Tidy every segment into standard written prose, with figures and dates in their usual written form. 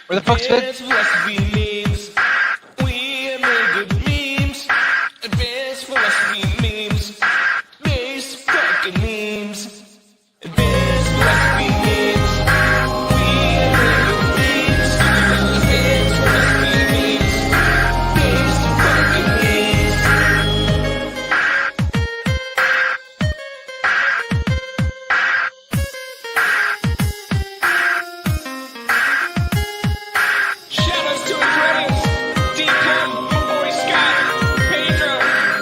Where the fuck's Fid? Philosophy memes. We make good memes. Advanced philosophy memes. Base fucking memes. Advanced philosophy memes. We make good memes. Advanced philosophy memes. Base fucking memes. Shoutouts to Andreas, Deacon, my boy Scott, Pedro,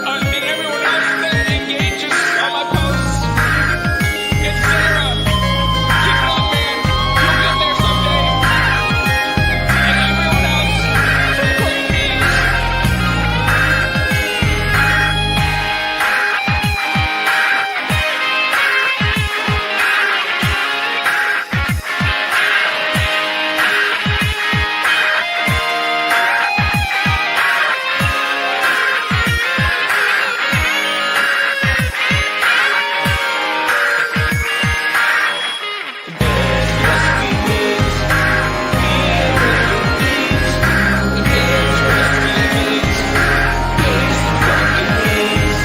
and everyone else that engages on my posts. And Sarah, keep it up, man. You'll get there someday. And everyone else from Great Memes. Philosophy memes. We make good memes. Advanced philosophy memes. Base fucking memes.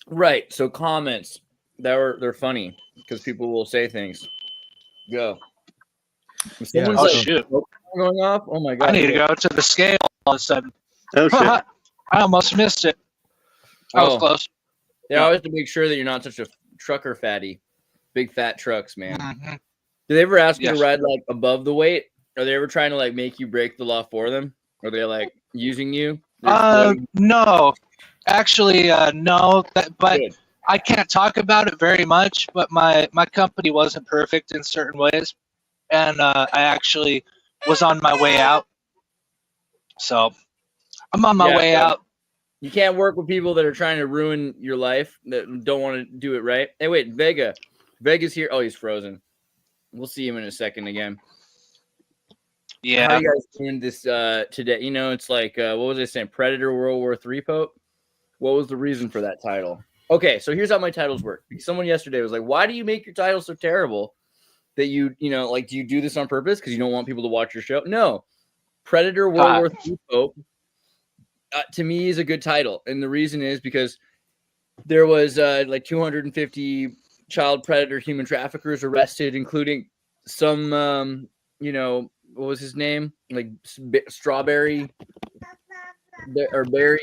Right. So comments they're funny because people will say things. Go. If Yeah, someone's Oh, like shoot. going off. Oh my god. I need to go to the scale all of a sudden. Oh shit. I almost missed it. I was Oh. close. Yeah, always have to make sure that you're not such a trucker fatty. Big fat trucks, man. Mhm. Do they ever ask you Yes. to ride like above the weight? Are they ever trying to like make you break the law for them? Are they like using you? They're exploiting No. Actually, no. But you? Good. I can't talk about it very much. But my company wasn't perfect in certain ways, and I actually was on my way out. So I'm on my Yeah, way yeah. out. You can't work with people that are trying to ruin your life that don't want to do it right. Hey, wait, Vega. Vega's here. Oh, he's frozen. We'll see him in a second again. How Yeah. you guys doing this today? You know, it's like what was I saying? Predator World War III Pope. What was the reason for that title? Okay, so here's how my titles work. Someone yesterday was like, "Why do you make your title so terrible that you know, like, do you do this on purpose because you don't want people to watch your show?" No, Predator World War III Pope. To me, is a good title, and the reason is because there was like 250 child predator human traffickers arrested, including some, you know, what was his name? Like Strawberry or Berry.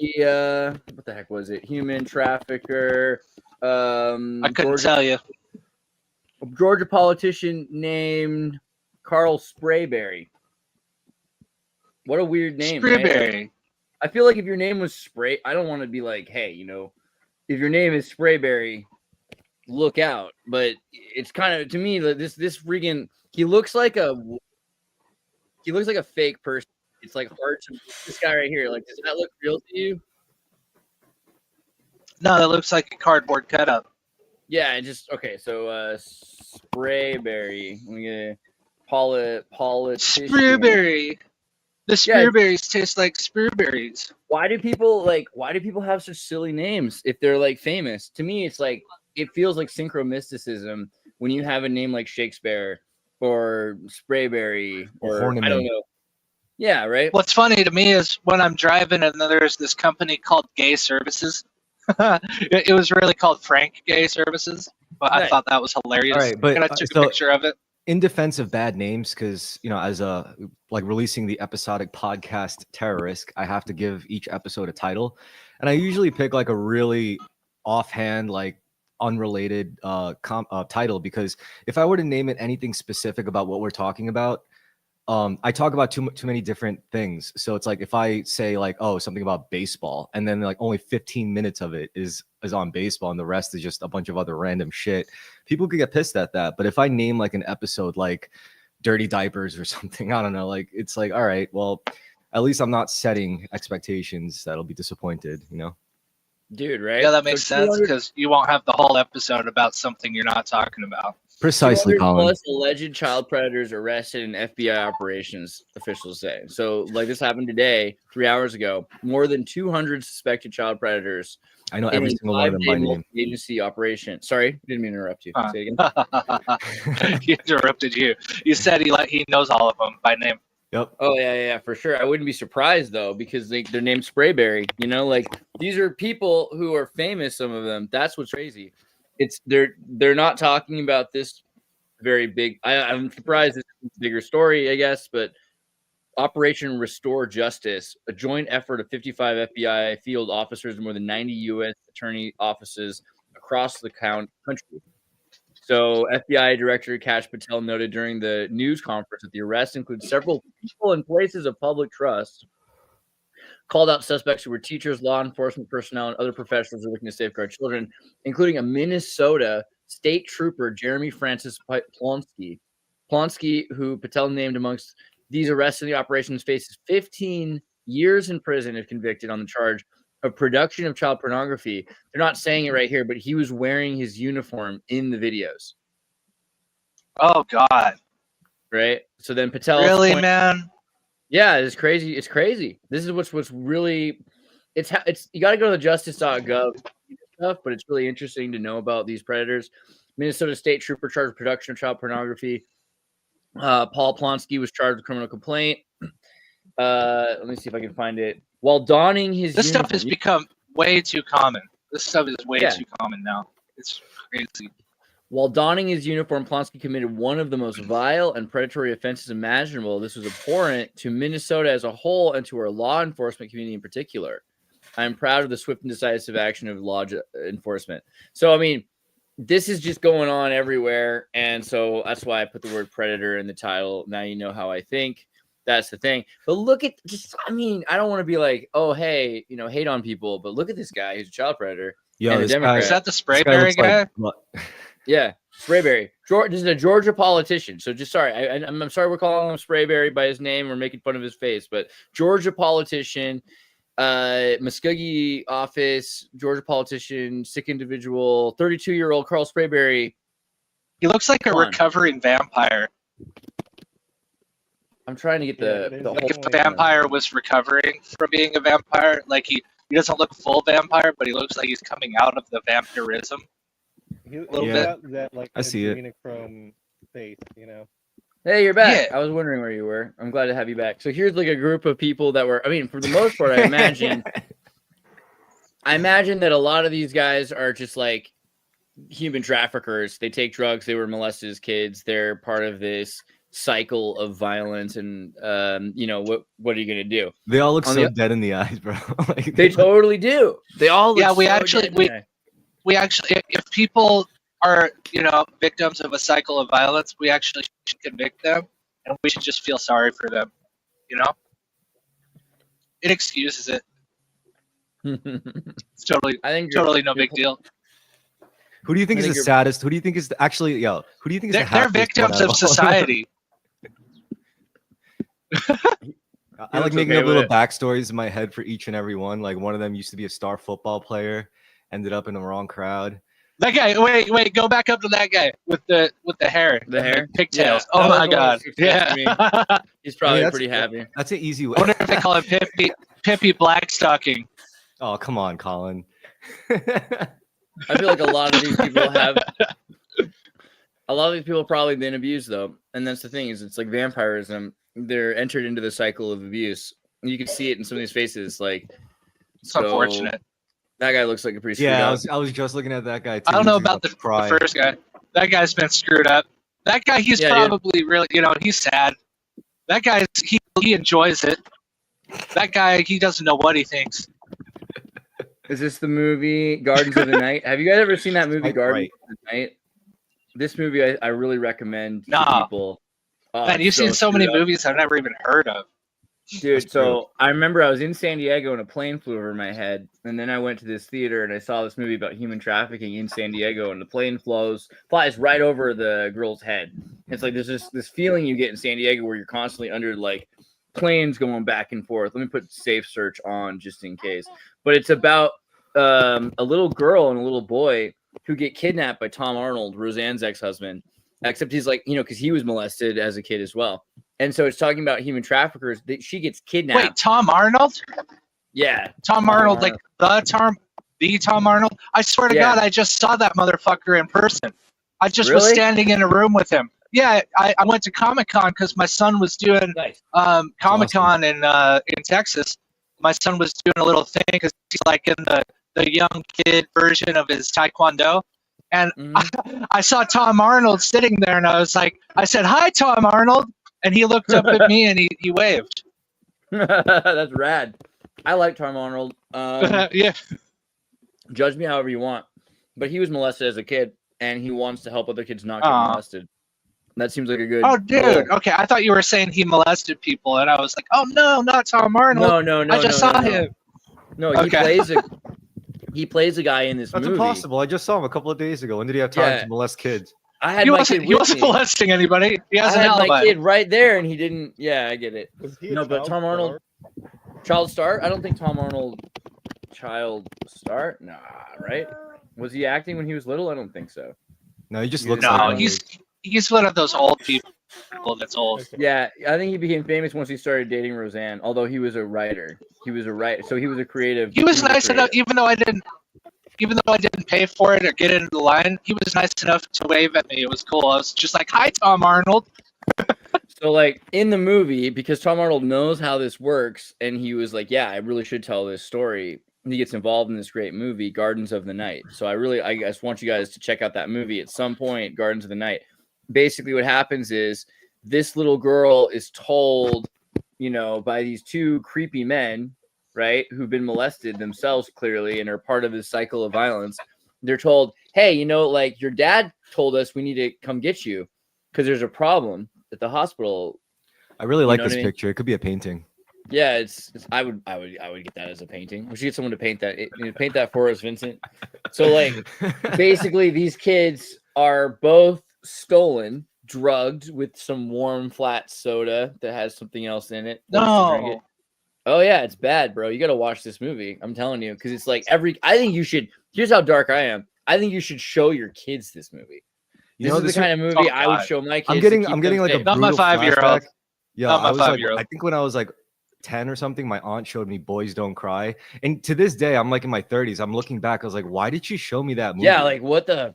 What the heck was it? Human trafficker. I couldn't tell you. Georgia politician named Carl Sprayberry. What a weird name. Right? Sprayberry. I feel like if your name was Spray, I don't want to be like, hey, you know, if your name is Sprayberry, look out. But it's kind of, to me, this freaking, he looks like a fake person. It's like hard to, this guy right here, like, does that look real to you? No, that looks like a cardboard cutout. Yeah, it just, okay, so Sprayberry. Let me get politician. Sprayberry. The Yeah. Sprayberries taste like Sprayberries. Why do people have such silly names if they're like famous? To me, it's like, it feels like synchromysticism when you have a name like Shakespeare or Sprayberry or I don't know. Yeah, right. What's funny to me is when I'm driving and there's this company called Gay Services. It was really called Frank Gay Services, but I Nice. thought that was hilarious. All right, but, and I took so- a picture of it. In defense of bad names, because you know, as a like releasing the episodic podcast Terrorist, I have to give each episode a title, and I usually pick like a really offhand, like unrelated title, because if I were to name it anything specific about what we're talking about, I talk about too many different things. So it's like if I say like, oh, something about baseball, and then like only 15 minutes of it is on baseball, and the rest is just a bunch of other random shit, people could get pissed at that. But if I name like an episode like Dirty Diapers or something, I don't know, like it's like, all right, well, at least I'm not setting expectations that'll be disappointed, you know? dude, right? Yeah, that makes So sense 200 because you won't have the whole episode about something you're not talking about. Precisely, 200 Colin. plus alleged child predators arrested in FBI operations, officials say. So, like this happened today, 3 hours ago. More than 200 suspected child predators. I know in every a single one of them by 5-day name. multi-agency operation. Sorry, didn't mean to interrupt you. Say it again. He interrupted you. You said he knows all of them by name. Yep. Oh yeah, for sure. I wouldn't be surprised though, because they're named Sprayberry. You know, like these are people who are famous. Some of them. That's what's crazy. They're not talking about this very big. I'm surprised it's a bigger story, I guess, but Operation Restore Justice, a joint effort of 55 FBI field officers and more than 90 U.S. attorney offices across the country. So FBI Director Kash Patel noted during the news conference that the arrests include several people in places of public trust, called out suspects who were teachers, law enforcement personnel, and other professionals who are looking to safeguard children, including a Minnesota state trooper, Jeremy Francis Plonsky. Plonsky, who Patel named amongst these arrests in the operations, faces 15 years in prison if convicted on the charge of production of child pornography. They're not saying it right here, but he was wearing his uniform in the videos. Oh God! Right. So then Patel, Really, man? yeah, it's crazy. It's crazy. This is what's really, it's you got to go to the justice.gov stuff, but it's really interesting to know about these predators. Minnesota state trooper charged with production of child pornography. Paul Plonsky was charged with criminal complaint. Let me see if I can find it. While donning his This uniform, stuff has become way too common. This stuff is way too common now. It's crazy. While donning his uniform, Plonsky committed one of the most vile and predatory offenses imaginable. This was abhorrent to Minnesota as a whole and to our law enforcement community in particular. I am proud of the swift and decisive action of law enforcement. So, I mean, this is just going on everywhere. And so that's why I put the word predator in the title. Now you know how I think. That's the thing. But look at just, I mean, I don't want to be like, oh, hey, hate on people. But look at this guy who's a child predator. Yo, and a this Democrat. Is that the Sprayberry guy? Yeah, Sprayberry. This is a Georgia politician. So just sorry. I'm sorry we're calling him Sprayberry by his name. We're making fun of his face. But Georgia politician, Muskogee office, Georgia politician, sick individual, 32-year-old Carl Sprayberry. He looks like a recovering vampire. I'm trying to get the like if the vampire was recovering from being a vampire, like he doesn't look full vampire, but he looks like he's coming out of the vampirism. A little bit. That, like, I see it. From face, Hey, you're back. Yeah. I was wondering where you were. I'm glad to have you back. So here's like a group of people that were, I mean, for the most part, I imagine that a lot of these guys are just like human traffickers. They take drugs. They were molested as kids. They're part of this cycle of violence. And, what are you going to do? They all look so dead in the eyes, bro. Like, they totally do. They all look we actually, if people are, victims of a cycle of violence, we actually should convict them, and we should just feel sorry for them. It excuses it. It's totally no big deal. Who do you think is the saddest? Who do you think is the who do you think is they're victims of society. I like making up little backstories in my head for each and every one. Like one of them used to be a star football player, ended up in the wrong crowd. That guy, wait, go back up to that guy with the hair. The hair? Pigtails. Yeah, oh my God. Yeah. He's probably pretty happy. That's an easy way. I wonder if they call him Pippy Blackstocking. Oh, come on, Colin. I feel like a lot of these people probably been abused though. And that's the thing is it's like vampirism. They're entered into the cycle of abuse. You can see it in some of these faces. Like it's unfortunate. That guy looks like a pretty I was just looking at that guy too. I don't know about the first guy. That guy's been screwed up. That guy, he's probably really, he's sad. That guy, he enjoys it. That guy, he doesn't know what he thinks. Is this the movie Gardens of the Night? Have you guys ever seen that movie Gardens of the Night? This movie I really recommend to people. Man, you've seen so many movies I've never even heard of. Dude, so I remember I was in San Diego and a plane flew over my head, and then I went to this theater and I saw this movie about human trafficking in San Diego, and the plane flies right over the girl's head. It's like there's this feeling you get in San Diego where you're constantly under like planes going back and forth. Let me put safe search on just in case. But it's about a little girl and a little boy who get kidnapped by Tom Arnold, Roseanne's ex-husband, except he's like, because he was molested as a kid as well. And so it's talking about human traffickers. She gets kidnapped. Wait, Tom Arnold? Yeah. Tom Arnold, like the Tom Arnold? I swear to God, I just saw that motherfucker in person. I just was standing in a room with him. Yeah, I went to Comic-Con because my son was doing Comic-Con in Texas. My son was doing a little thing because he's like in the young kid version of his Taekwondo. And I saw Tom Arnold sitting there, and I said, "Hi, Tom Arnold." And he looked up at me and he waved. That's rad. I like Tom Arnold. Yeah. Judge me however you want. But he was molested as a kid, and he wants to help other kids not get molested. That seems like a good. Oh, dude. Goal. Okay, I thought you were saying he molested people, and I was like, oh, no, not Tom Arnold. No. I just saw him. No, he plays a guy in this movie. That's impossible. I just saw him a couple of days ago. When did he have time to molest kids? I had he wasn't molesting anybody. He has an alibi. My kid right there, and he didn't. Yeah, I get it. No, but Tom Arnold, child star. I don't think Tom Arnold, child star. Nah, right? Was he acting when he was little? I don't think so. No, he just looks. No, he's one of those old people that's old. Yeah, I think he became famous once he started dating Roseanne. Although he was a writer, so he was a creative. He was nice enough, even though I didn't pay for it or get into the line. He was nice enough to wave at me. It was cool. I was just like, "Hi, Tom Arnold." So, like, in the movie, because Tom Arnold knows how this works, and he was like, "Yeah, I really should tell this story." He gets involved in this great movie, Gardens of the Night. So I just want you guys to check out that movie at some point, Gardens of the Night. Basically, what happens is this little girl is told, by these two creepy men, right, who've been molested themselves clearly and are part of this cycle of violence. They're told, hey, like your dad told us we need to come get you because there's a problem at the hospital. I really like this picture. It could be a painting. Yeah, I would get that as a painting. We should get someone to paint that. Paint that for us, Vincent. So like, basically, these kids are both stolen, drugged with some warm flat soda that has something else in it. No. Oh yeah, it's bad, bro. You got to watch this movie. I'm telling you, because it's like I think you should. Here's how dark I am. I think you should show your kids this movie. This is the kind of movie I would show my kids. I'm getting like a not my 5-year-old. Yeah, I was like, I think when I was like 10 or something, my aunt showed me Boys Don't Cry, and to this day, I'm like in my 30s. I'm looking back, I was like, why did she show me that movie? Yeah, like what the.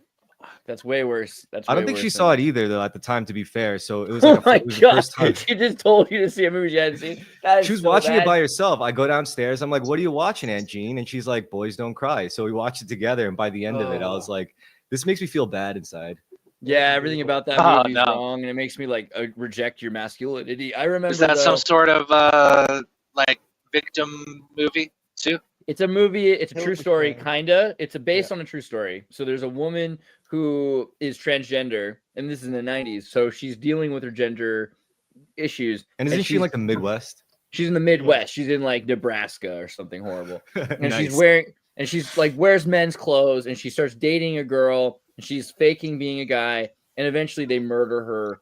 That's way worse. I don't think she saw it either, though. At the time, to be fair, so it was like the first time. She just told you to see a movie she hadn't seen. She was watching it by herself. I go downstairs. I'm like, "What are you watching, Aunt Jean?" And she's like, "Boys Don't Cry." So we watched it together, and by the end of it, I was like, "This makes me feel bad inside." Yeah, everything about that movie is wrong, and it makes me like reject your masculinity. I remember. Is that some sort of like victim movie too? It's a movie. It's a true story, kinda. It's based on a true story. So there's a woman who is transgender, and this is in the 90s. So she's dealing with her gender issues. And isn't she in like the Midwest? She's in the Midwest. She's in like Nebraska or something horrible. And Nice. she's like wears men's clothes, and she starts dating a girl, and she's faking being a guy, and eventually they murder her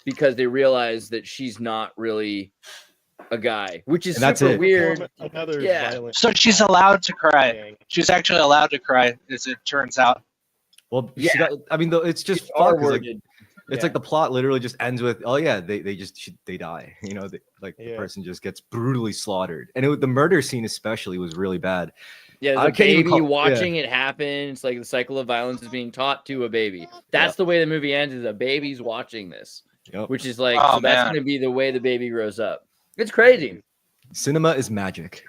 because they realize that she's not really a guy, which is super weird. Violent. So she's allowed to cry. She's actually allowed to cry, as it turns out. Well, yeah. Though it's just it's like the plot literally just ends with, oh yeah, they die. The person just gets brutally slaughtered, and the murder scene especially was really bad. Yeah, the baby watching it happen. It's like the cycle of violence is being taught to a baby. That's the way the movie ends. Is a baby's watching this, which is like that's going to be the way the baby grows up. It's crazy. Cinema is magic.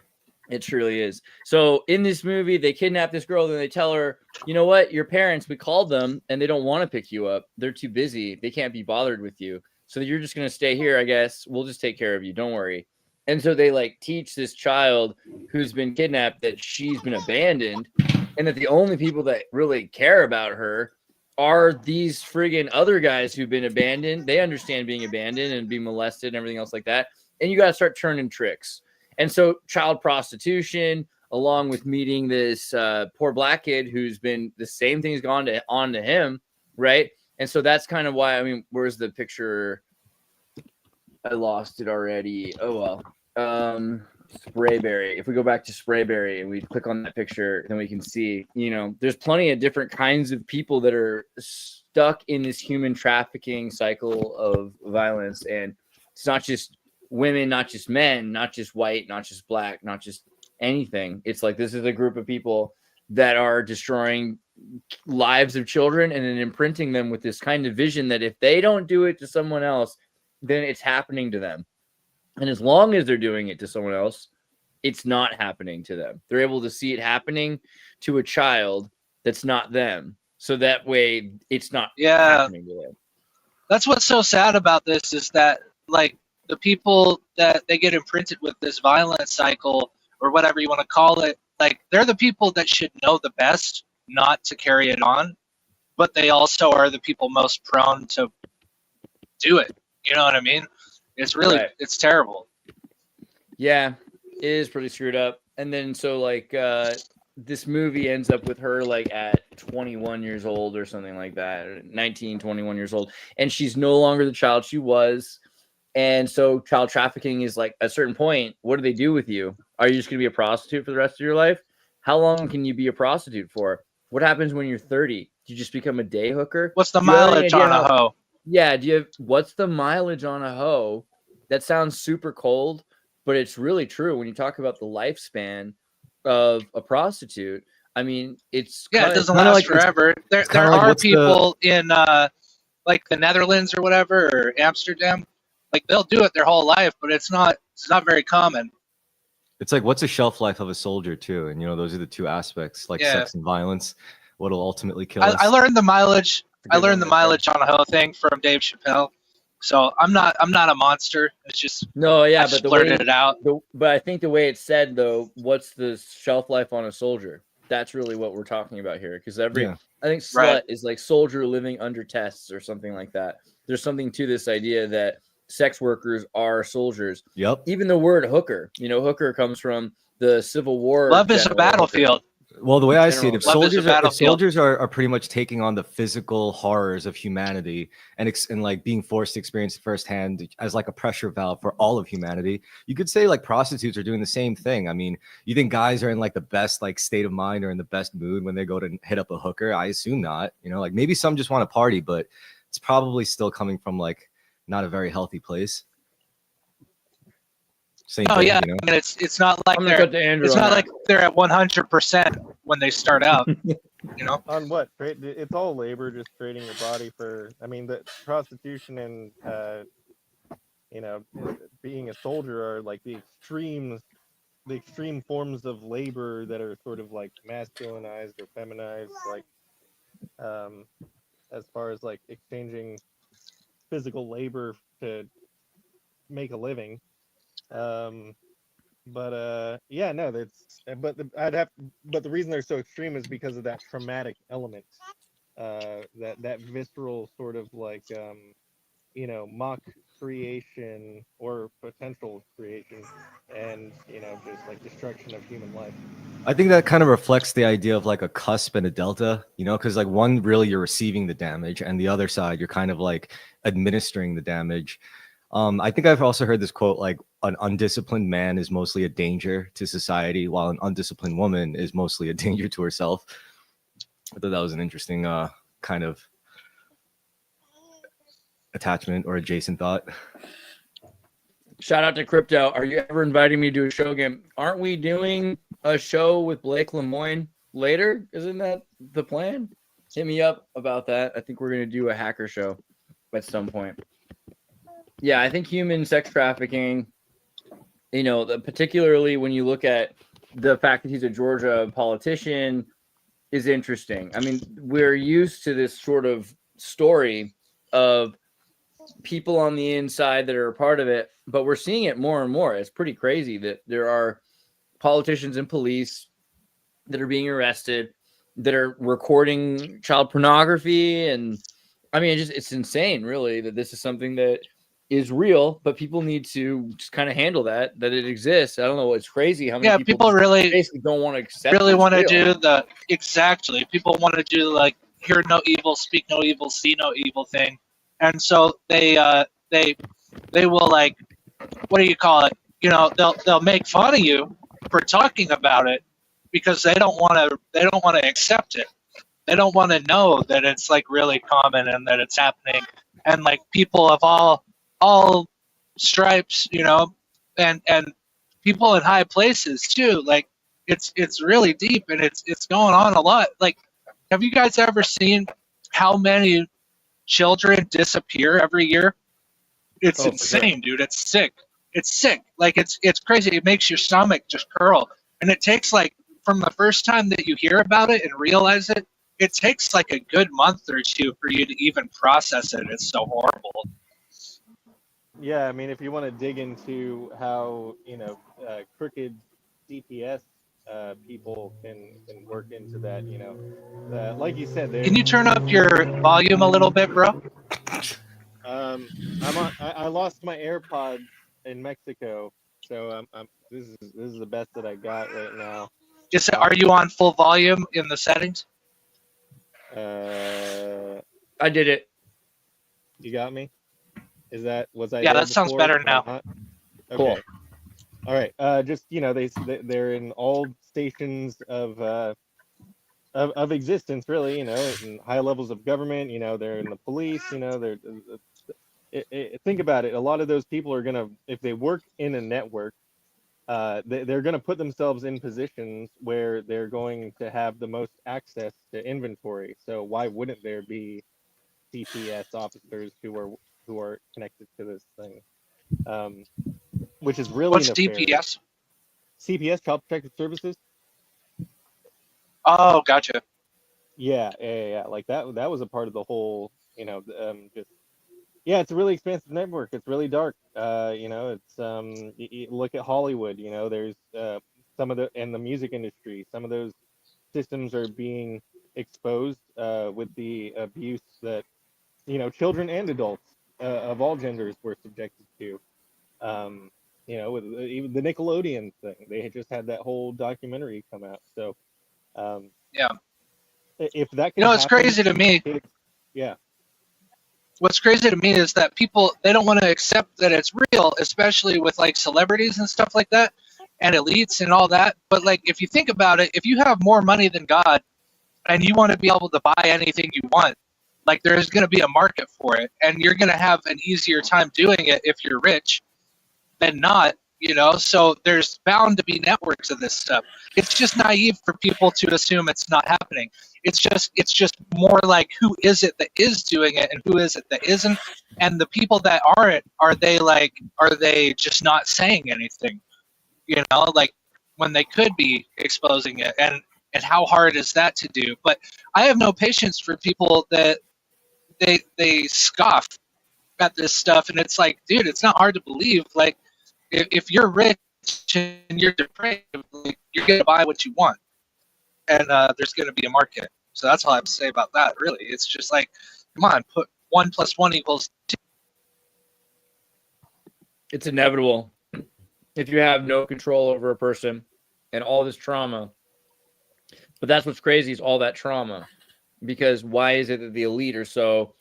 It truly is. So in this movie, they kidnap this girl, and they tell her, you know what? Your parents, we called them, and they don't want to pick you up. They're too busy. They can't be bothered with you. So you're just going to stay here, I guess. We'll just take care of you. Don't worry. And so they like teach this child who's been kidnapped that she's been abandoned, and that the only people that really care about her are these friggin' other guys who've been abandoned. They understand being abandoned and being molested and everything else like that. And you got to start turning tricks. And so child prostitution, along with meeting this poor black kid who's been the same thing has gone on to him, right? And so that's kind of why, where's the picture? I lost it already. Oh, well. Sprayberry. If we go back to Sprayberry and we click on that picture, then we can see, there's plenty of different kinds of people that are stuck in this human trafficking cycle of violence. And it's not just women, not just men, not just white, not just black, not just anything. It's like this is a group of people that are destroying lives of children and then imprinting them with this kind of vision that if they don't do it to someone else, then it's happening to them. And as long as they're doing it to someone else, it's not happening to them. They're able to see it happening to a child that's not them. So that way it's not happening to them. That's what's so sad about this is that, like, the people that they get imprinted with this violence cycle or whatever you want to call it, like, they're the people that should know the best not to carry it on, but they also are the people most prone to do it. You know what I mean? It's really, It's terrible. Yeah, it is pretty screwed up. And then so like this movie ends up with her like at 21 years old or something like that, 19, 21 years old. And she's no longer the child she was. And so child trafficking is like at a certain point, what do they do with you? Are you just going to be a prostitute for the rest of your life? How long can you be a prostitute for? What happens when you're 30? Do you just become a day hooker? What's the mileage on a hoe? Yeah, what's the mileage on a hoe? That sounds super cold, but it's really true when you talk about the lifespan of a prostitute. I mean, it doesn't last forever. There are people in like the Netherlands or whatever, or Amsterdam, like they'll do it their whole life, but it's not very common. It's like, what's the shelf life of a soldier too? And those are the two aspects, like sex and violence. What'll ultimately kill us. I learned the mileage. I learned the mileage on a hoe thing from Dave Chappelle. So I'm not a monster. It's just I just blurted it out. But I think the way it's said though, what's the shelf life on a soldier? That's really what we're talking about here. Because I think slut is like soldier living under tests or something like that. There's something to this idea that sex workers are soldiers. Yep. Even the word hooker, hooker comes from the Civil War. Love is a battlefield. Well, the way I see it, if soldiers are pretty much taking on the physical horrors of humanity and like being forced to experience it firsthand as like a pressure valve for all of humanity, you could say like prostitutes are doing the same thing. I mean, you think guys are in like the best like state of mind or in the best mood when they go to hit up a hooker? I assume not. Like maybe some just want to party, but it's probably still coming from like not a very healthy place. Same thing, I mean, it's not like they're at 100% when they start out. On what? It's all labor, just trading your body for. I mean, the prostitution and being a soldier are like the extreme forms of labor that are sort of like masculinized or feminized, like as far as like exchanging physical labor to make a living. The reason they're so extreme is because of that traumatic element, that visceral sort of like mock creation or potential creation, and just like destruction of human life. I think that kind of reflects the idea of like a cusp and a delta, because like one really you're receiving the damage, and the other side you're kind of like administering the damage. I think I've also heard this quote, like an undisciplined man is mostly a danger to society, while an undisciplined woman is mostly a danger to herself. I thought that was an interesting kind of attachment or adjacent thought. Shout out to Crypto. Are you ever inviting me to do a show again? Aren't we doing a show with Blake Lemoine later? Isn't that the plan? Hit me up about that. I think we're going to do a hacker show at some point. Yeah, I think human sex trafficking, particularly when you look at the fact that he's a Georgia politician, is interesting. I mean, we're used to this sort of story of people on the inside that are a part of it, but we're seeing it more and more. It's pretty crazy that there are politicians and police that are being arrested, that are recording child pornography. And I mean, it's insane, really, that this is something that is real, but people need to just kind of handle that it exists. I don't know. It's crazy how many people really basically don't want to accept. Really want to do people want to do like hear no evil, speak no evil, see no evil thing, and so they will like, what do you call it? they'll make fun of you for talking about it because they don't want to accept it. They don't want to know that it's like really common and that it's happening, and like people of all stripes, and people in high places too. Like it's really deep and it's going on a lot. Like, have you guys ever seen how many children disappear every year? It's insane, dude. It's sick. It's sick. Like it's crazy. It makes your stomach just curl. And it takes like from the first time that you hear about it and realize it, it takes like a good month or two for you to even process it. It's so horrible. Yeah, I mean, if you want to dig into how crooked DPS people can work into that, like you said, can you turn up your volume a little bit, bro? I lost my AirPods in Mexico, so this is the best that I got right now. Are you on full volume in the settings? I did it. You got me? Was I? Yeah, there that sounds before? better now. Okay. Cool. All right. Just they're in all stations of existence, really. In high levels of government. They're in the police. Think about it. A lot of those people are gonna, if they work in a network, they're gonna put themselves in positions where they're going to have the most access to inventory. So why wouldn't there be CPS officers who are connected to this thing? Which is really what's nefarious. DPS? CPS, Child Protective Services. Oh, gotcha. Yeah. Like that was a part of the whole, it's a really expansive network. It's really dark. It's you look at Hollywood. There's some of the music industry. Some of those systems are being exposed with the abuse that children and adults of all genders were subjected to. With even the Nickelodeon thing, they had just had that whole documentary come out. So, Yeah. If that can it's happen, crazy to me. Yeah. What's crazy to me is that people, they don't want to accept that it's real, especially with like celebrities and stuff like that and elites and all that. But like, if you think about it, if you have more money than God and you want to be able to buy anything you want, like there's going to be a market for it, and you're going to have an easier time doing it if you're rich than not, so there's bound to be networks of this stuff. It's just naive for people to assume it's not happening. It's just more like, who is it that is doing it and who is it that isn't? And the people that aren't, are they just not saying anything? Like when they could be exposing it, and how hard is that to do? But I have no patience for people that they scoff at this stuff, and it's like, dude, it's not hard to believe. Like, if you're rich and you're depraved, like, you're gonna buy what you want, and there's gonna be a market. So that's all I have to say about that. Really, it's just like, come on, put 1 + 1 = 2. It's inevitable. If you have no control over a person and all this trauma, but that's what's crazy is all that trauma. Because why is it that the elite are so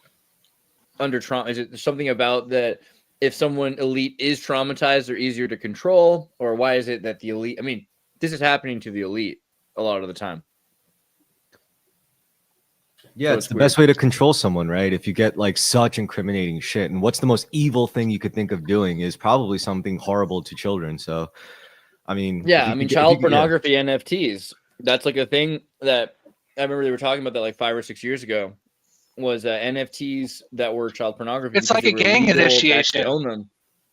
under trauma? Is it something about that? If someone elite is traumatized, they're easier to control, or why is it that the elite? I mean, this is happening to the elite a lot of the time. Yeah, So it's the weird. best way to control someone, right? If you get like such incriminating shit, and what's the most evil thing you could think of doing is probably something horrible to children. So, I mean, yeah, I mean, child pornography, NFTs. That's like a thing that I remember they were talking about that like 5 or 6 years ago. Was NFTs that were child pornography. It's like a gang initiation. Own them.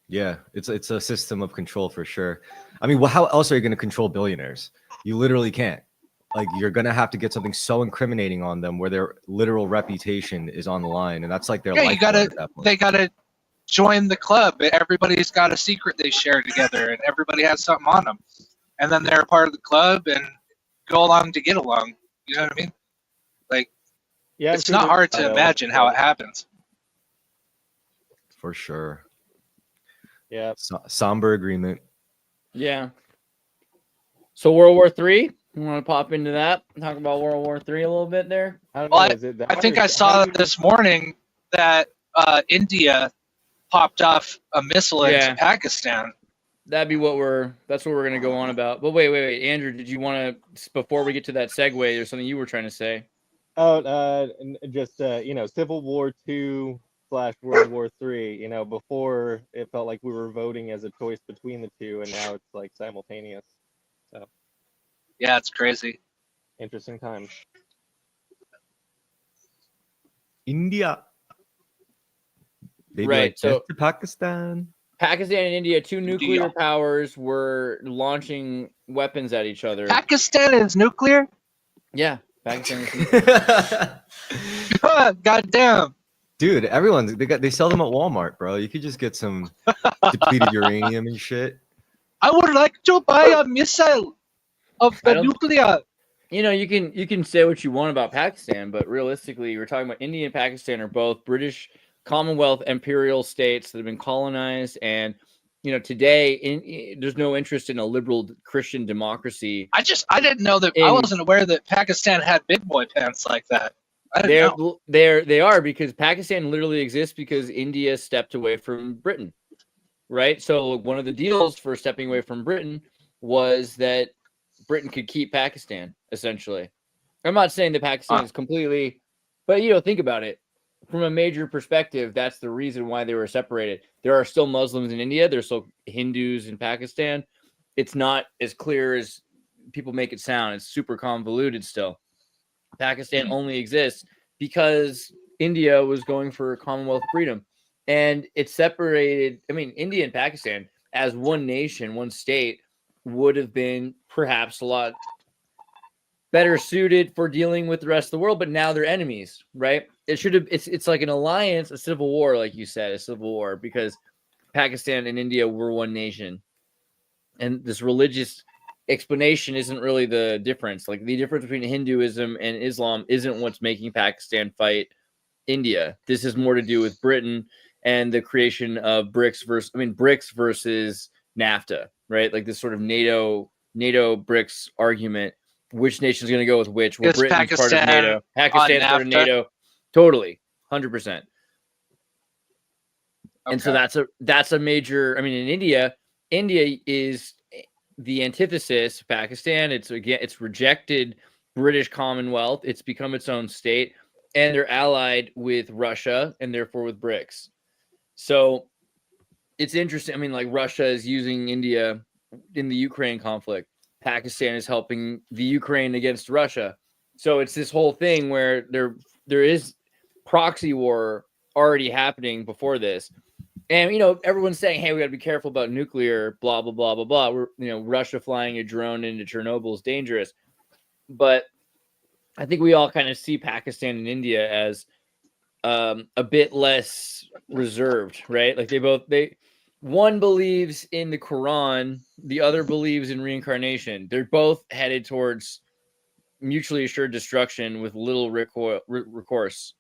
Yeah, it's a system of control for sure. I mean, how else are you going to control billionaires? You literally can't. Like, you're going to have to get something so incriminating on them where their literal reputation is on the line, and that's like their life. They gotta join the club. Everybody's got a secret they share together, and everybody has something on them, and then they're a part of the club and go along to get along. You know what I mean? Like, yeah, it's not hard to imagine how it happens. For sure. Yeah. Somber agreement. Yeah. So World War III, you want to pop into that and talk about World War III a little bit there? I think I saw this morning that India popped off a missile into Pakistan. That'd be that's what we're gonna go on about. But wait, Andrew, did you want to, before we get to that segue, there's something you were trying to say? Oh, just Civil War II / World War III. Before it felt like we were voting as a choice between the two, and now it's like simultaneous. So Yeah, it's crazy. interesting times. India. They'd be Right, like, so- "Death to Pakistan." Pakistan and India, two nuclear India. powers, were launching weapons at each other. Pakistan is nuclear? Yeah, Pakistan is God damn. Dude, they sell them at Walmart, bro. You could just get some depleted uranium and shit. I would like to buy a missile of I the don't- nuclear. you can say what you want about Pakistan, but realistically, we're talking about India and Pakistan are both British Commonwealth imperial states that have been colonized, and today there's no interest in a liberal Christian democracy. I didn't know that. I wasn't aware that Pakistan had big boy pants like that. I didn't know. They are, because Pakistan literally exists because India stepped away from Britain, right? So one of the deals for stepping away from Britain was that Britain could keep Pakistan, essentially. I'm not saying that Pakistan is completely, but think about it. From a major perspective, that's the reason why they were separated. There are still Muslims in India. There's still Hindus in Pakistan. It's not as clear as people make it sound. It's super convoluted still. Pakistan only exists because India was going for Commonwealth freedom. And it separated, India and Pakistan as one nation, one state, would have been perhaps a lot better suited for dealing with the rest of the world, but now they're enemies, right? It's like an alliance, a civil war, like you said, a civil war, because Pakistan and India were one nation. And this religious explanation isn't really the difference. Like, the difference between Hinduism and Islam isn't what's making Pakistan fight India. This is more to do with Britain and the creation of BRICS versus NAFTA, right? Like this sort of NATO BRICS argument. Which nation's going to go with which? Well, Britain's part of NATO. Pakistan's part of NATO. Totally, 100%. And so that's a major. In India is the antithesis of Pakistan. It's rejected British Commonwealth. It's become its own state, and they're allied with Russia and therefore with BRICS. So it's interesting. Like, Russia is using India in the Ukraine conflict. Pakistan is helping the Ukraine against Russia. So it's this whole thing where there is proxy war already happening before this. And, everyone's saying, hey, we got to be careful about nuclear, blah, blah, blah, blah, blah. Russia flying a drone into Chernobyl is dangerous. But I think we all kind of see Pakistan and India as a bit less reserved, right? Like, one believes in the Quran, the other believes in reincarnation. They're both headed towards mutually assured destruction with little recourse.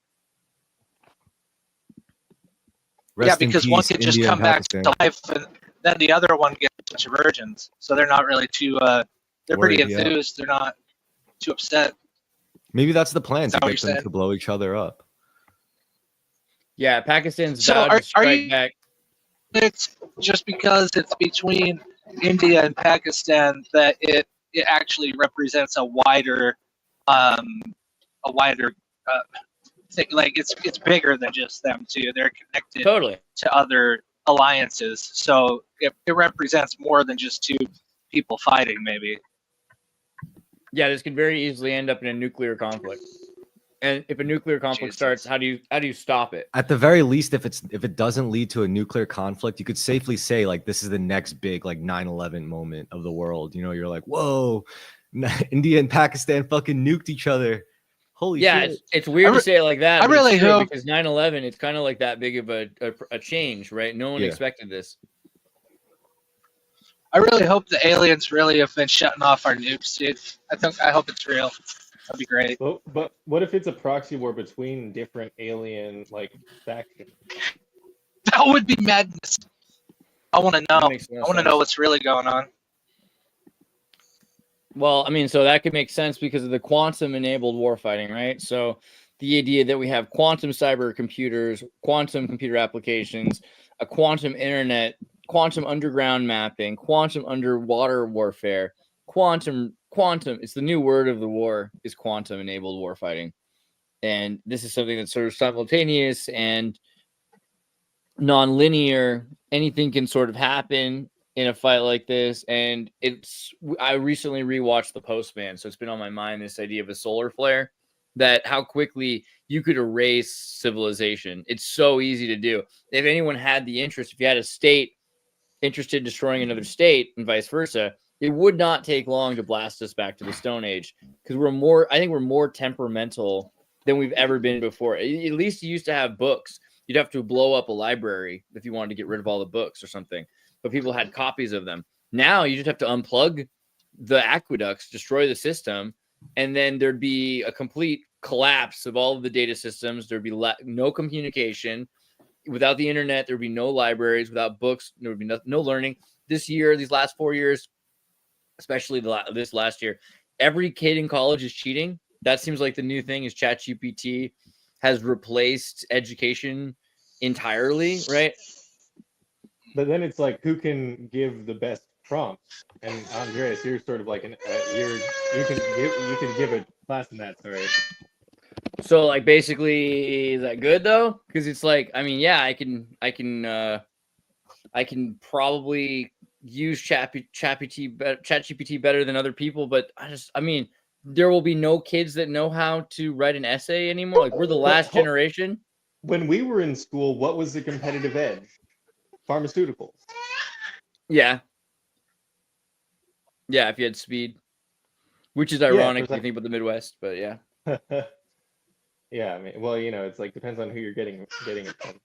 Because one could just come back to life, and then the other one gets a bunch of virgins. So they're not really too. They're pretty enthused. They're not too upset. Maybe that's the plan, to get them to blow each other up. Yeah, Pakistan's vowed to strike back. It's just because it's between India and Pakistan that it actually represents a wider thing. Like, it's bigger than just them two. They're connected to other alliances, so it represents more than just two people fighting. Maybe. Yeah, this could very easily end up in a nuclear conflict. And if a nuclear conflict starts, how do you stop it? At the very least, if it doesn't lead to a nuclear conflict, you could safely say, like, this is the next big, like, 9/11 moment of the world. You're like, whoa, India and Pakistan fucking nuked each other. Holy shit. It's weird to say it like that. I really hope, because 9/11, it's kind of like that big of a change, right? No one expected this. I really hope the aliens really have been shutting off our nukes, dude. I hope it's real. That'd be great. But what if it's a proxy war between different alien factions? That would be madness. I want to know. I want to know what's really going on. Well, so that could make sense because of the quantum-enabled warfighting, right? So the idea that we have quantum cyber computers, quantum computer applications, a quantum internet, quantum underground mapping, quantum underwater warfare, quantum. It's the new word of the war is quantum enabled warfighting. And this is something that's sort of simultaneous and non-linear. Anything can sort of happen in a fight like this. And I recently rewatched The Postman, so it's been on my mind, this idea of a solar flare, that how quickly you could erase civilization. It's so easy to do. If anyone had the interest, if you had a state interested in destroying another state and vice versa, it would not take long to blast us back to the Stone Age, because I think we're more temperamental than we've ever been before. At least you used to have books. You'd have to blow up a library if you wanted to get rid of all the books or something, but people had copies of them. Now you just have to unplug the aqueducts, destroy the system, and then there'd be a complete collapse of all of the data systems. There'd be no communication. Without the internet, there'd be no libraries. Without books, there would be no learning. This year, these last 4 years, especially this last year, every kid in college is cheating. That seems like the new thing is ChatGPT has replaced education entirely, right? But then it's like, who can give the best prompts? And Andreas, you're sort of like you can give a class in that. Sorry. So like basically, is that good though? Because it's like, I mean, yeah, I can probably use ChatGPT better than other people, but I mean, there will be no kids that know how to write an essay anymore. Like, we're the last generation. When we were in school, what was the competitive edge? Pharmaceuticals. Yeah. Yeah, if you had speed. Which is ironic if you think about the Midwest, but yeah. Yeah, I mean, well, it's like, depends on who you're getting it from.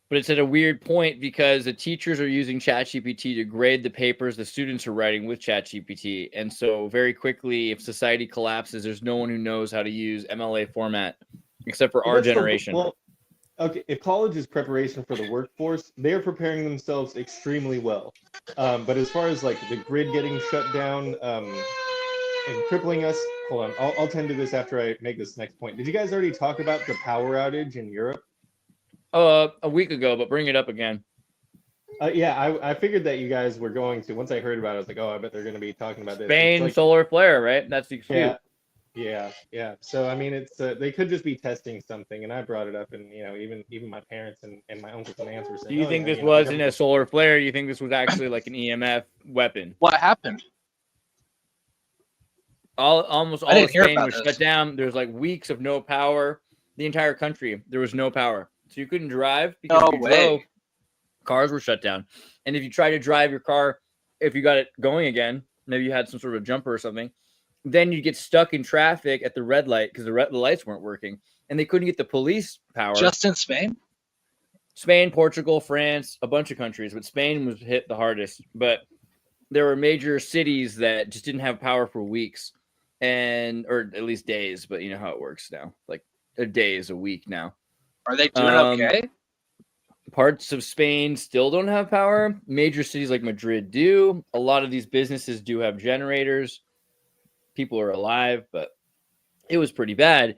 But it's at a weird point because the teachers are using ChatGPT to grade the papers the students are writing with ChatGPT. And so very quickly, if society collapses, there's no one who knows how to use MLA format except for our generation. Okay, if college is preparation for the workforce, they are preparing themselves extremely well. But as far as like the grid getting shut down and crippling us, hold on, I'll tend to this after I make this next point. Did you guys already talk about the power outage in Europe? A week ago, but bring it up again. Yeah, I figured that you guys were going to. Once I heard about it, I was like, oh, I bet they're going to be talking about this. Spain solar flare, right? That's the excuse. Yeah. So I mean, it's they could just be testing something, and I brought it up, and even my parents and my uncles and aunts were saying. Do you think this wasn't a solar flare? You think this was actually like an EMF weapon? What happened? Almost all of Spain was shut down. There's like weeks of no power. The entire country, there was no power. So you couldn't drive because cars were shut down. And if you try to drive your car, if you got it going again, maybe you had some sort of jumper or something, then you get stuck in traffic at the red light because the lights weren't working. And they couldn't get the police power. Just in Spain? Spain, Portugal, France, a bunch of countries. But Spain was hit the hardest. But there were major cities that just didn't have power for weeks. Or at least days. But you know how it works now. Like a day is a week now. Are they doing okay? Parts of Spain still don't have power. Major cities like Madrid do. A lot of these businesses do have generators. People are alive, but it was pretty bad.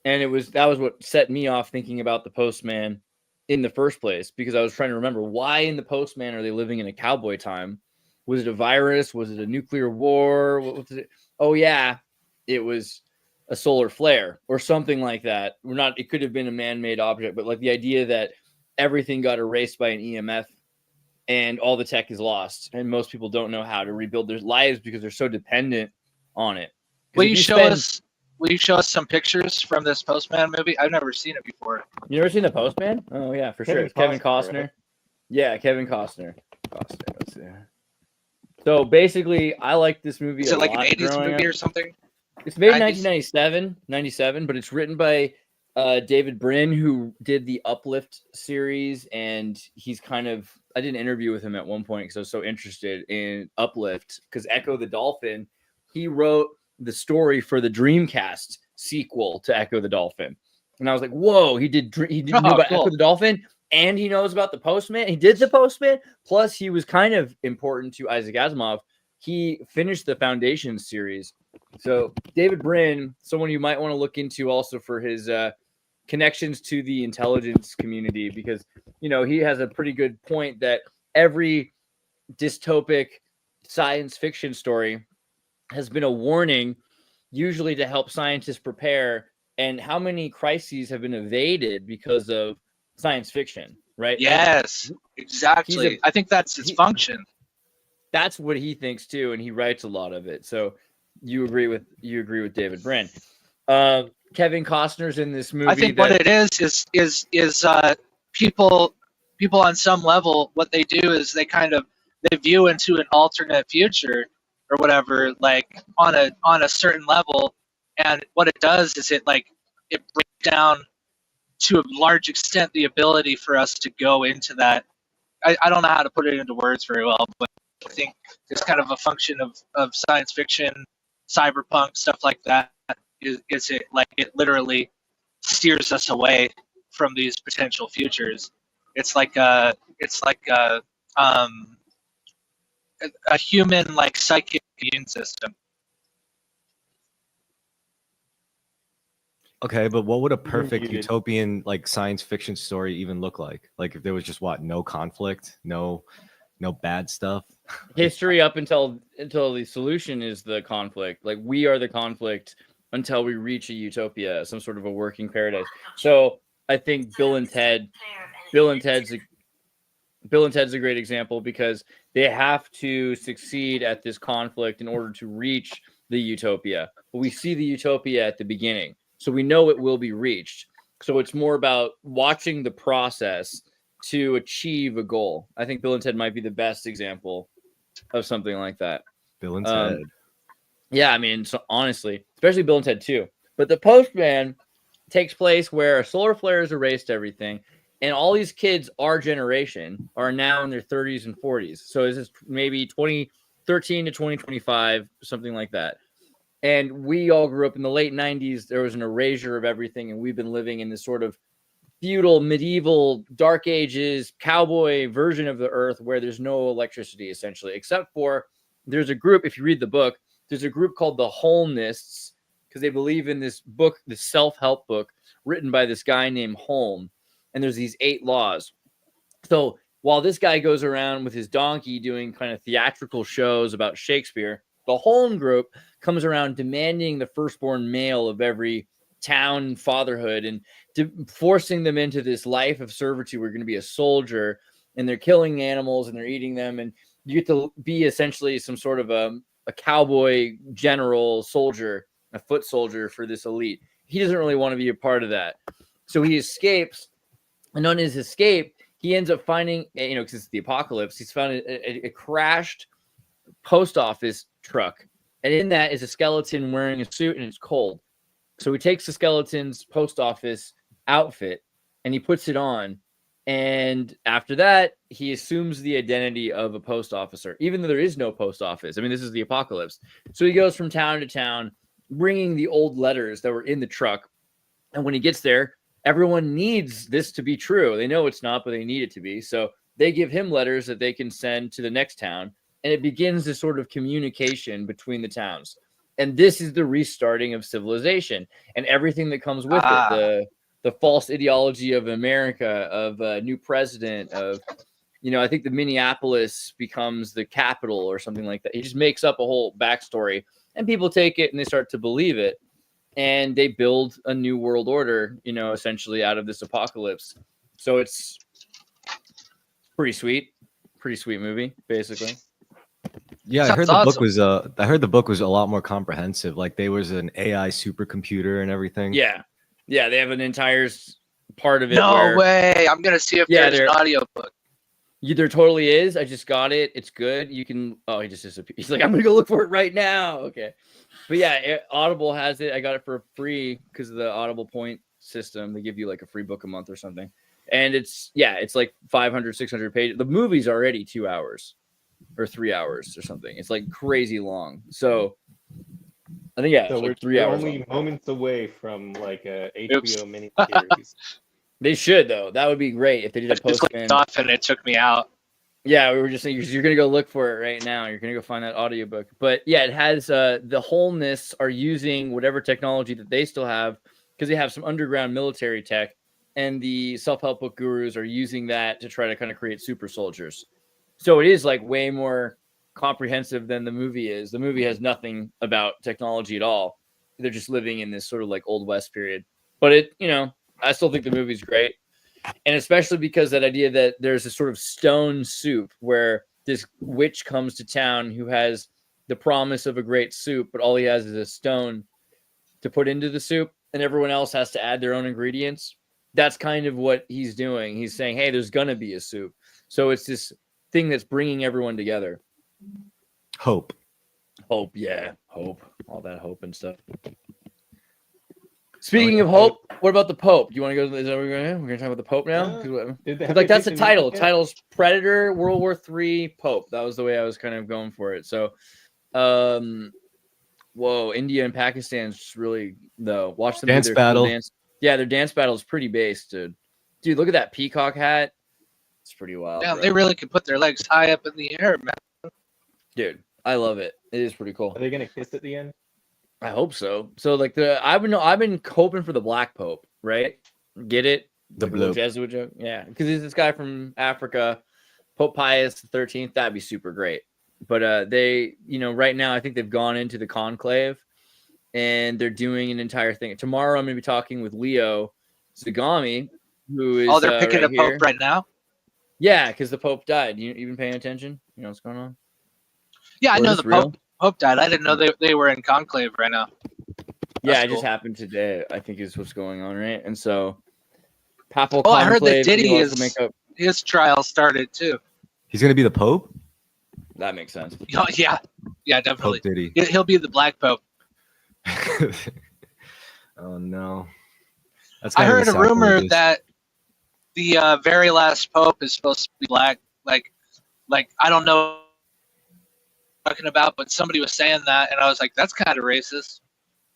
And that was what set me off thinking about the Postman in the first place, because I was trying to remember, why in the Postman are they living in a cowboy time? Was it a virus? Was it a nuclear war? What was it? Oh yeah, it was a solar flare or something like that. It could have been a man-made object, but like the idea that everything got erased by an EMF and all the tech is lost, and most people don't know how to rebuild their lives because they're so dependent on it. Will you show us some pictures from this Postman movie? I've never seen it before. You never seen the Postman? Oh yeah, for sure. It's Kevin Costner. Right? Yeah, Kevin Costner. Let's see. So basically, I like this movie. Is it like an 80s movie or something? It's made in 1997, but it's written by David Brin, who did the Uplift series, and he's I did an interview with him at one point because I was so interested in Uplift, because Echo the Dolphin, he wrote the story for the Dreamcast sequel to Echo the Dolphin. And I was like, whoa, he know about Echo the Dolphin, and he knows about the Postman. He did the Postman, plus he was kind of important to Isaac Asimov. He finished the Foundation series. So David Brin, someone you might want to look into also for his connections to the intelligence community, because he has a pretty good point that every dystopic science fiction story has been a warning, usually to help scientists prepare. And how many crises have been evaded because of science fiction, right? Yes, exactly. I think that's its function. That's what he thinks too, and he writes a lot of it. So you agree with David Brin. Kevin Costner's in this movie. I think what it is people on some level, what they do is they view into an alternate future or whatever, like on a certain level, and what it does is it breaks down to a large extent the ability for us to go into that. I don't know how to put it into words very well, but I think it's kind of a function of science fiction, cyberpunk, stuff like that. Is it like it literally steers us away from these potential futures? It's like a human psychic immune system. Okay, but what would a perfect utopian science fiction story even look like? Like if there was just no conflict, no bad stuff. History up until the solution is the conflict. Like we are the conflict until we reach a utopia, some sort of a working paradise. So I think Bill and Ted's a great example, because they have to succeed at this conflict in order to reach the utopia. But we see the utopia at the beginning, so we know it will be reached. So it's more about watching the process to achieve a goal. I think Bill and Ted might be the best example of something like that. Bill and Ted. Yeah, I mean, so honestly, especially Bill and Ted 2. But the Postman takes place where a solar flare has erased everything, and all these kids, our generation, are now in their 30s and 40s. So this is maybe 2013 to 2025, something like that. And we all grew up in the late 90s. There was an erasure of everything, and we've been living in this sort of feudal, medieval, dark ages, cowboy version of the earth where there's no electricity, essentially, except for there's a group, if you read the book, there's a group called the Holmenists, because they believe in this book, this self-help book written by this guy named Holm. And there's these 8 laws. So while this guy goes around with his donkey doing kind of theatrical shows about Shakespeare, the Holm group comes around demanding the firstborn male of every town fatherhood and forcing them into this life of servitude. We're going to be a soldier, and they're killing animals and they're eating them. And you get to be essentially some sort of a cowboy general soldier, a foot soldier for this elite. He doesn't really want to be a part of that. So he escapes, and on his escape, he ends up finding, because it's the apocalypse, he's found a crashed post office truck. And in that is a skeleton wearing a suit, and it's cold. So he takes the skeleton's post office outfit and he puts it on. And after that, he assumes the identity of a post officer, even though there is no post office. I mean, this is the apocalypse. So he goes from town to town, bringing the old letters that were in the truck. And when he gets there, everyone needs this to be true. They know it's not, but they need it to be. So they give him letters that they can send to the next town. And it begins this sort of communication between the towns. And this is the restarting of civilization and everything that comes with it. The false ideology of America, of a new president, of, I think the Minneapolis becomes the capital or something like that. He just makes up a whole backstory, and people take it and they start to believe it. And they build a new world order, essentially out of this apocalypse. So it's pretty sweet movie, basically. Yeah, I heard the book was a lot more comprehensive. Like there was an AI supercomputer and everything. Yeah, they have an entire part of it. No way! I'm gonna see if there's an audiobook. There totally is. I just got it. It's good. You can. Oh, he just disappeared. He's like, I'm gonna go look for it right now. Okay, but yeah, Audible has it. I got it for free because of the Audible point system. They give you like a free book a month or something, and it's like 500, 600 pages. The movie's already 2 hours. Or 3 hours or something. It's like crazy long. So I think so we're 3 hours. Only moments away from like a HBO miniseries. They should though. That would be great if they did a Postman. Off and it took me out. Yeah, we were just saying you're gonna go look for it right now. You're gonna go find that audiobook. But yeah, it has the Holmenists are using whatever technology that they still have because they have some underground military tech, and the self-help book gurus are using that to try to kind of create super soldiers. So it is like way more comprehensive than the movie is. The movie has nothing about technology at all. They're just living in this sort of like Old West period. But it, you know, I still think the movie's great. And especially because that idea that there's a sort of stone soup where this witch comes to town who has the promise of a great soup, but all he has is a stone to put into the soup, and everyone else has to add their own ingredients. That's kind of what he's doing. He's saying, hey, there's going to be a soup. So it's this thing that's bringing everyone together. Hope. Hope, yeah. Hope. All that hope and stuff. Speaking of hope, what about the Pope? Do you want to go? Is that what we're going to talk about the Pope now? Like that's the title. Title's Predator, World War III, Pope. That was the way I was kind of going for it. So, whoa, India and Pakistan's just really though. Watch them dance battle. Dance. Yeah, their dance battle is pretty based, dude. Dude, look at that peacock hat. It's pretty wild. Yeah, bro. they really can put their legs high up in the air, man. Dude, I love it. It is pretty cool. Are they gonna kiss at the end? I hope so. So like I've been hoping for the Black Pope, right? Get it? The blue Jesuit joke, yeah. Because he's this guy from Africa, Pope Pius XIII. That'd be super great. But they, you know, right now I think they've gone into the conclave, and they're doing an entire thing. Tomorrow I'm going to be talking with Leo Zagami, who is. Oh, they're picking right a pope here. right now. Yeah, because the Pope died. You been paying attention? You know what's going on? Yeah, I Or know is the this real? Pope died. I didn't know they were in conclave right now. Yeah, That's it just cool. happened today. I think is what's going on, right? And so, Papal. Oh, I heard that conclave, Diddy he wants to is make up. his trial started too. He's gonna be the Pope. That makes sense. Oh, yeah, definitely. Pope Diddy. He'll be the Black Pope. Oh no. That's I kinda heard a rumor sacrilegious. that the very last pope is supposed to be black. Like I don't know what you're talking about, but somebody was saying that, and I was like, that's kind of racist.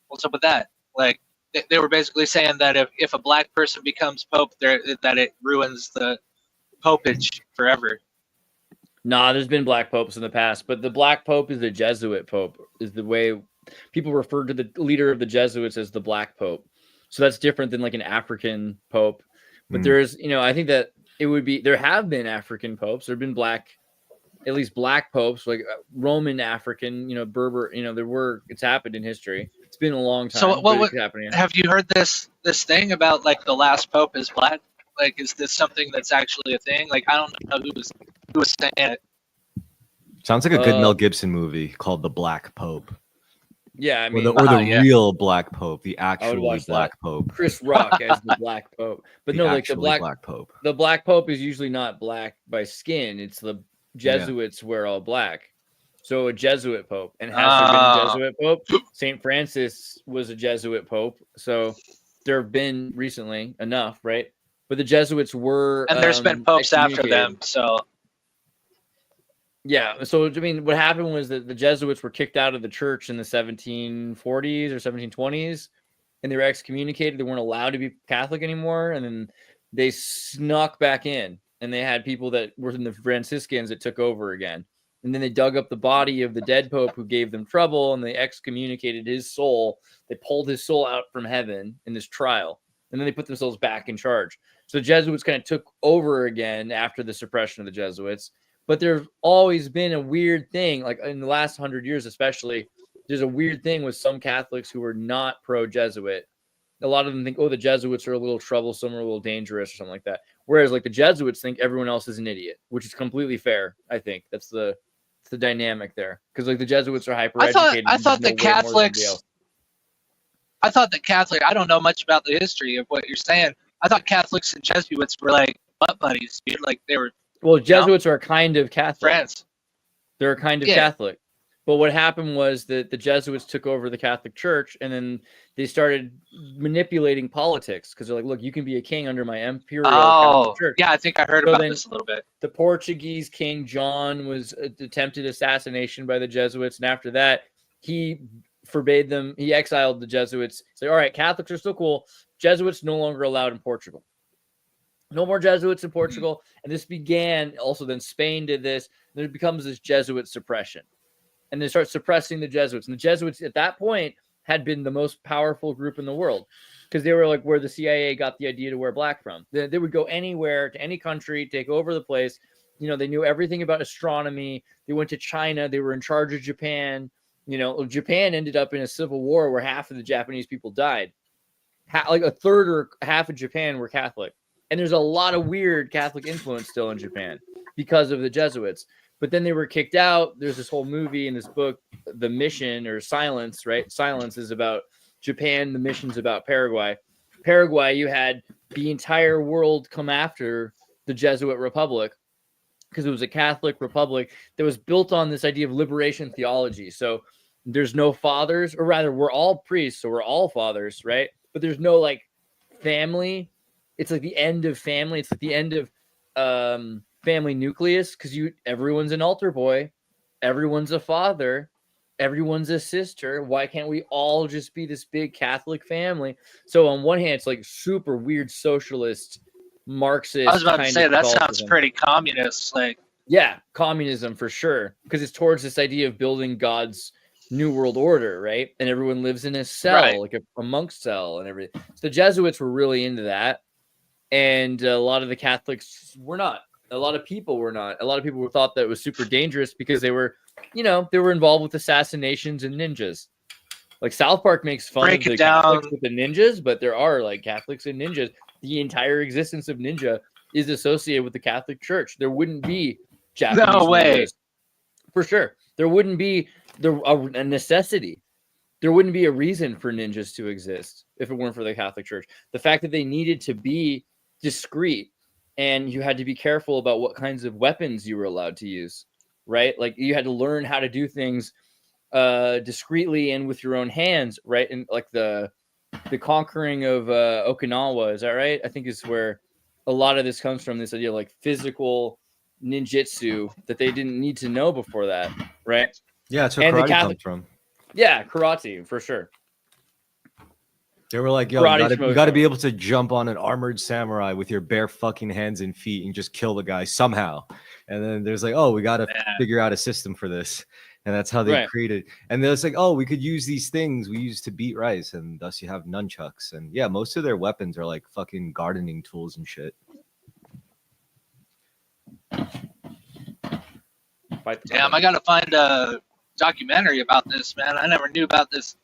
What's up with that? Like they were basically saying that if a black person becomes pope, that it ruins the popage forever. Nah, there's been black popes in the past, but the Black Pope is the Jesuit Pope. Is the way people refer to the leader of the Jesuits as the Black Pope. So that's different than like an African Pope. But there's, you know, I think that it would be, there have been African popes. There have been at least black popes, like Roman African, you know, Berber, you know, it's happened in history. It's been a long time. So what happening? Have you heard this thing about like the last pope is black? Like, is this something that's actually a thing? Like, I don't know who was saying it. Sounds like a good Mel Gibson movie called The Black Pope. Yeah, I mean, Or the yeah. real Black Pope, the I would actually watch Black that. Pope. Chris Rock as the Black Pope. But no, like the Black Pope. The Black Pope is usually not black by skin. It's the Jesuits wear all black. So a Jesuit Pope. And has there been a Jesuit Pope? St. Francis was a Jesuit Pope. So there have been recently enough, right? But the Jesuits were, and there's been popes after them. So yeah. So I mean, what happened was that the Jesuits were kicked out of the church in the 1740s or 1720s, and they were excommunicated. They weren't allowed to be Catholic anymore, and then they snuck back in, and they had people that were in the Franciscans that took over again. And then they dug up the body of the dead pope who gave them trouble, and they excommunicated his soul. They pulled his soul out from heaven in this trial, and then they put themselves back in charge. So the Jesuits kind of took over again after the suppression of the Jesuits. But there's always been a weird thing, like in the last 100 years especially, there's a weird thing with some Catholics who are not pro-Jesuit. A lot of them think, oh, the Jesuits are a little troublesome or a little dangerous or something like that. Whereas like the Jesuits think everyone else is an idiot, which is completely fair, I think. That's the dynamic there. Because like the Jesuits are hyper-educated. I thought the Catholics... I thought that Catholic... I don't know much about the history of what you're saying. I thought Catholics and Jesuits were like butt buddies, dude. Like they were... Well, Jesuits are a kind of Catholic. Friends. They're a kind of Catholic. But what happened was that the Jesuits took over the Catholic Church, and then they started manipulating politics because they're like, look, you can be a king under my imperial Catholic Church. Yeah, I think I heard about this a little bit. The Portuguese King John was attempted assassination by the Jesuits, and after that, he forbade them. He exiled the Jesuits. He's like, all right, Catholics are still cool. Jesuits no longer allowed in Portugal. No more Jesuits in Portugal. And this began also, then Spain did this. Then it becomes this Jesuit suppression. And they start suppressing the Jesuits. And the Jesuits at that point had been the most powerful group in the world because they were like where the CIA got the idea to wear black from. They would go anywhere to any country, take over the place. You know, they knew everything about astronomy. They went to China. They were in charge of Japan. You know, Japan ended up in a civil war where half of the Japanese people died. Like a third or half of Japan were Catholic. And there's a lot of weird Catholic influence still in Japan because of the Jesuits. But then they were kicked out. There's this whole movie in this book, The Mission, or Silence, right? Silence is about Japan. The Mission's about Paraguay. Paraguay, you had the entire world come after the Jesuit Republic because it was a Catholic republic that was built on this idea of liberation theology. So there's no fathers, or rather, we're all priests, so we're all fathers, right? But there's no like family. It's like the end of family. It's like the end of family nucleus because everyone's an altar boy, everyone's a father, everyone's a sister. Why can't we all just be this big Catholic family? So on one hand, it's like super weird socialist Marxist. I was about to say that sounds Catholicism. pretty communist. Like, Yeah, communism for sure, because it's towards this idea of building God's new world order, right? And everyone lives in a cell, Right. like a monk cell and everything. So the Jesuits were really into that. And a lot of the Catholics were not. A lot of people were not. A lot of people thought that it was super dangerous because they were, you know, they were involved with assassinations and ninjas. Like South Park makes fun Break of the it down. Catholics with the ninjas, but there are like Catholics and ninjas. The entire existence of ninja is associated with the Catholic Church. There wouldn't be Japanese No way. ninjas. For sure. There wouldn't be a necessity. There wouldn't be a reason for ninjas to exist if it weren't for the Catholic Church. The fact that they needed to be discreet and you had to be careful about what kinds of weapons you were allowed to use, right? Like you had to learn how to do things discreetly and with your own hands, right? And like the conquering of Okinawa, is that right? I think is where a lot of this comes from, this idea of like physical ninjutsu that they didn't need to know before that, right? Yeah, that's where And the karate Catholic- comes from. Yeah, karate for sure. They were like, yo, Karate you got to schmoes. be able to jump on an armored samurai with your bare fucking hands and feet and just kill the guy somehow. And then there's like, oh, we got to Yeah. figure out a system for this. And that's how they Right. created. And then it's like, oh, we could use these things we use to beat rice. And thus you have nunchucks. And yeah, most of their weapons are like fucking gardening tools and shit. damn, I gotta find a documentary about this, man. I never knew about this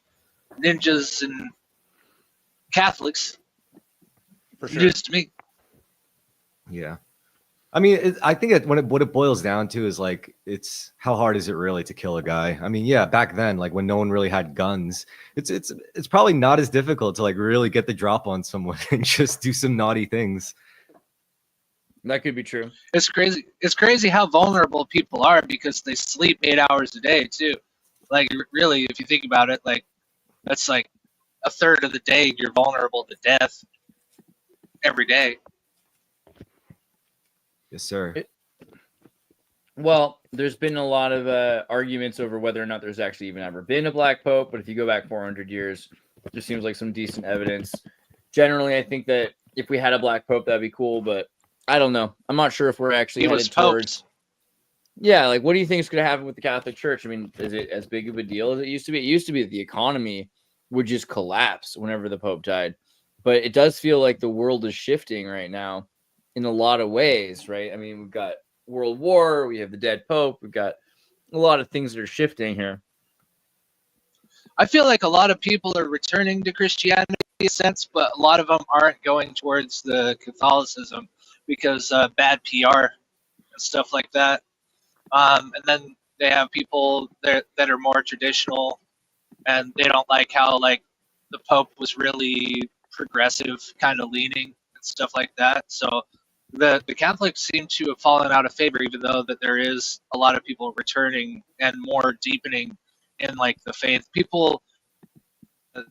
ninjas and Catholics. For sure. News to me. Yeah. I mean, I think what it boils down to is like, it's how hard is it really to kill a guy? I mean, yeah, back then, like when no one really had guns, it's probably not as difficult to like really get the drop on someone and just do some naughty things. That could be true. It's crazy. It's crazy how vulnerable people are because they sleep 8 hours a day too. Like really, if you think about it, like that's like a third of the day you're vulnerable to death every day. Yes, sir. Well, there's been a lot of arguments over whether or not there's actually even ever been a black pope, but if you go back 400 years, there seems like some decent evidence. Generally, I think that if we had a black pope, that'd be cool, but I don't know. I'm not sure if we're actually He was headed towards. poped. Yeah, like what do you think is going to happen with the Catholic Church? I mean, is it as big of a deal as it used to be? It used to be that the economy would just collapse whenever the Pope died, but it does feel like the world is shifting right now in a lot of ways, right? I mean, we've got World War, we have the dead Pope, we've got a lot of things that are shifting here. I feel like a lot of people are returning to Christianity in a sense, but a lot of them aren't going towards the Catholicism because bad PR and stuff like that. And then they have people that are more traditional, and they don't like how like the Pope was really progressive, kind of leaning and stuff like that. So the Catholics seem to have fallen out of favor, even though that there is a lot of people returning and more deepening in like the faith. People, the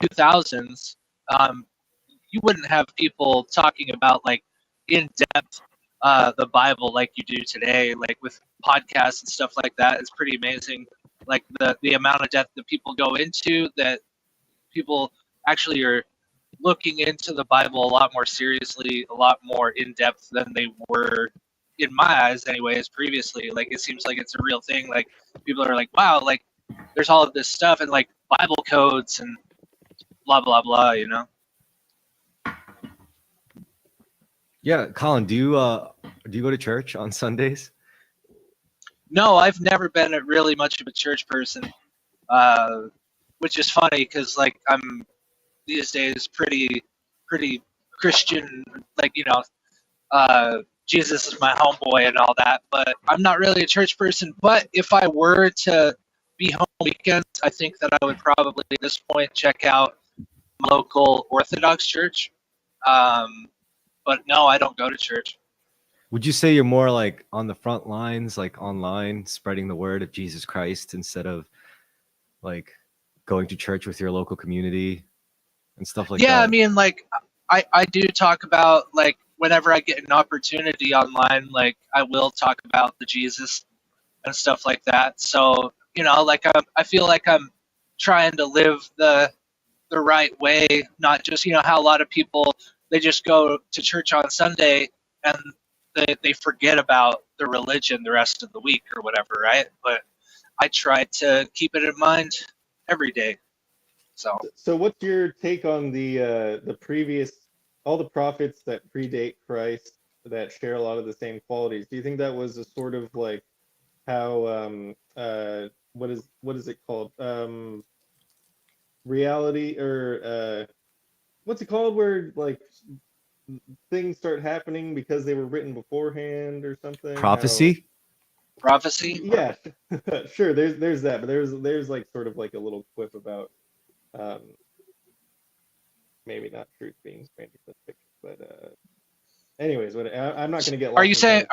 2000s, you wouldn't have people talking about like in depth the Bible like you do today, like with podcasts and stuff like that. It's pretty amazing. Like the amount of depth that people go into, that people actually are looking into the Bible a lot more seriously, a lot more in depth than they were, in my eyes anyways, previously. Like it seems like it's a real thing. Like people are like, wow, like there's all of this stuff. And like Bible codes and blah blah blah. You know. Yeah, Colin, do you go to church on Sundays? No, I've never been really much of a church person, which is funny because like I'm these days pretty Christian, like Jesus is my homeboy and all that, but I'm not really a church person. But if I were to be home weekends, I think that I would probably at this point check out my local Orthodox church. But no, I don't go to church. Would you say you're more like on the front lines, like online, spreading the word of Jesus Christ instead of like going to church with your local community and stuff like that? Yeah, I mean, like I do talk about, like, whenever I get an opportunity online, like I will talk about the Jesus and stuff like that. So like I feel like I'm trying to live the right way, not just how a lot of people, they just go to church on Sunday and they forget about the religion the rest of the week or whatever, right? But I try to keep it in mind every day. So what's your take on the previous, all the prophets that predate Christ that share a lot of the same qualities? Do you think that was a sort of like how what is it called, reality, or what's it called, where like things start happening because they were written beforehand or something? Prophecy? Prophecy? Yeah, sure. There's that, but there's like sort of like a little quip about maybe not truth being stranger than fiction, but anyways, I'm not going to get. Are you saying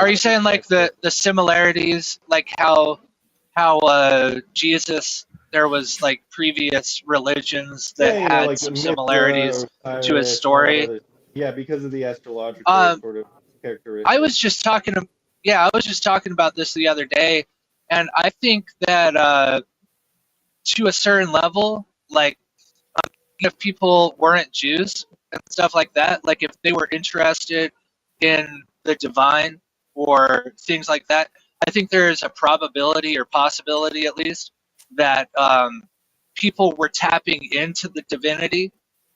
like the similarities, like how Jesus, there was like previous religions that had like some similarities to his story? Yeah, because of the astrological sort of characteristics. I was just talking about this the other day, and I think that to a certain level, like if people weren't Jews and stuff like that, like if they were interested in the divine or things like that, I think there's a probability or possibility at least that people were tapping into the divinity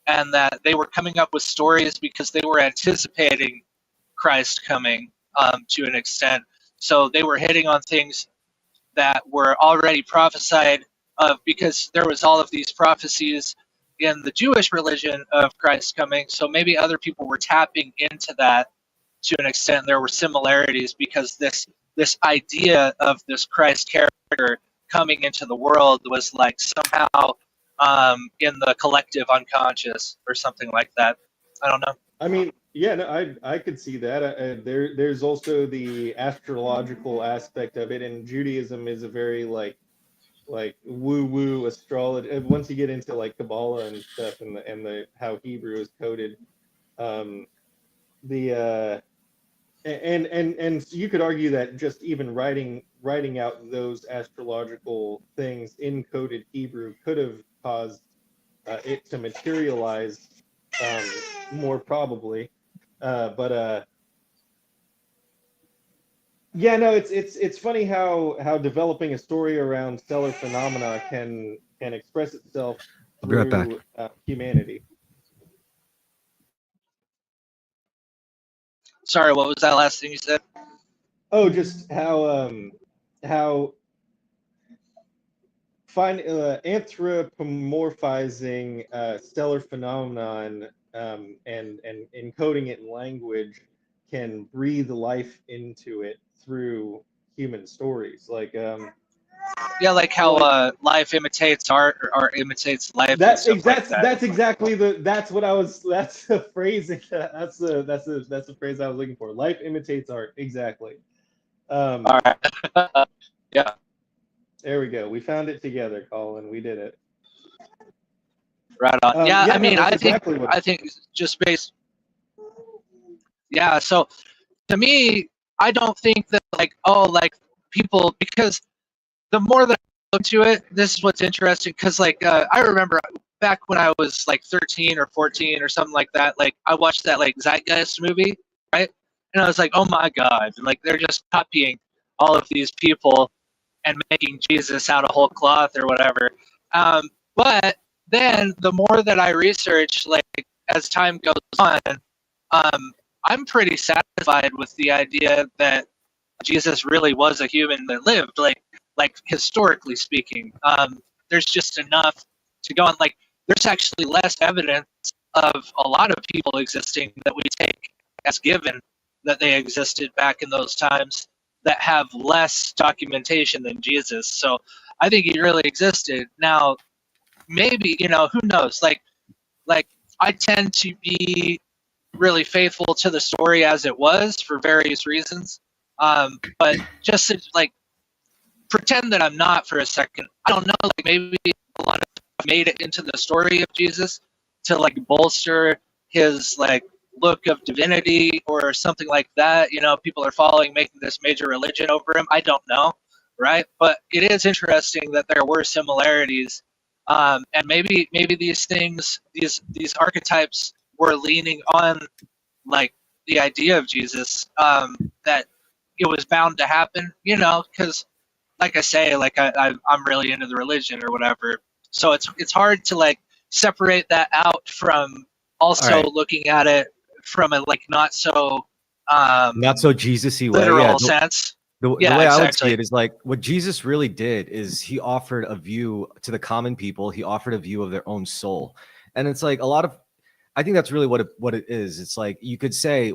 and that they were coming up with stories because they were anticipating Christ coming to an extent. So they were hitting on things that were already prophesied of, because there was all of these prophecies in the Jewish religion of Christ coming. So maybe other people were tapping into that to an extent. There were similarities because this idea of this Christ character coming into the world was like somehow in the collective unconscious or something like that. I don't know. I mean, yeah, no, I could see that. There's also the astrological aspect of it, and Judaism is a very like woo astrology. Once you get into like Kabbalah and stuff, and the how Hebrew is coded, and you could argue that just even writing out those astrological things in coded Hebrew could have caused it to materialize more probably, but yeah, no, it's funny how developing a story around stellar phenomena can express itself I'll be right through humanity. Sorry, what was that last thing you said? Oh, just how anthropomorphizing stellar phenomenon and encoding it in language can breathe life into it through human stories, like yeah, like how life imitates art, or art imitates life. That's and stuff like that. that's exactly that's the phrasing. That's the phrase I was looking for. Life imitates art. Exactly. All right. Yeah. There we go. We found it together, Colin. We did it. Right on. Yeah, I mean, I think just based. Yeah. So to me, I don't think that like people, because the more that I look to it, this is what's interesting, because like I remember back when I was like 13 or 14 or something like that, like I watched that like Zeitgeist movie, right? And I was like, oh my God, like they're just copying all of these people and making Jesus out of whole cloth or whatever. But then the more that I research, like as time goes on, I'm pretty satisfied with the idea that Jesus really was a human that lived, like historically speaking. There's just enough to go on. Like there's actually less evidence of a lot of people existing that we take as given that they existed back in those times that have less documentation than Jesus. So I think he really existed. Now, maybe, who knows? Like I tend to be really faithful to the story as it was for various reasons. But just to, like, pretend that I'm not for a second. I don't know, like maybe a lot of people made it into the story of Jesus to like bolster his like look of divinity or something like that. People are following, making this major religion over him. I don't know, right? But it is interesting that there were similarities, and maybe these things, these archetypes, were leaning on like the idea of Jesus, that it was bound to happen, because like I say, like I'm really into the religion or whatever. So it's hard to like separate that out from also looking at it from a like not so Jesus-y way. literal sense. The way I would see it is like what Jesus really did is he offered a view to the common people. He offered a view of their own soul. And it's like I think that's really what it is. It's like you could say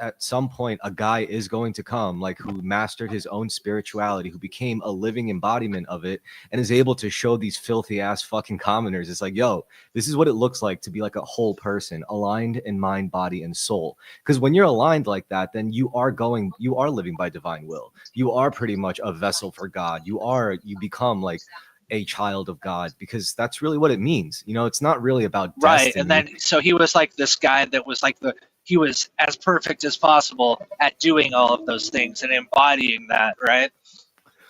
at some point a guy is going to come like who mastered his own spirituality, who became a living embodiment of it and is able to show these filthy ass fucking commoners. It's like, yo, this is what it looks like to be like a whole person, aligned in mind, body, and soul. Because when you're aligned like that, then you are living by divine will. You are pretty much a vessel for God. You become like a child of God, because that's really what it means. It's not really about destiny. Right. And then so he was like this guy that was like he was as perfect as possible at doing all of those things and embodying that, right?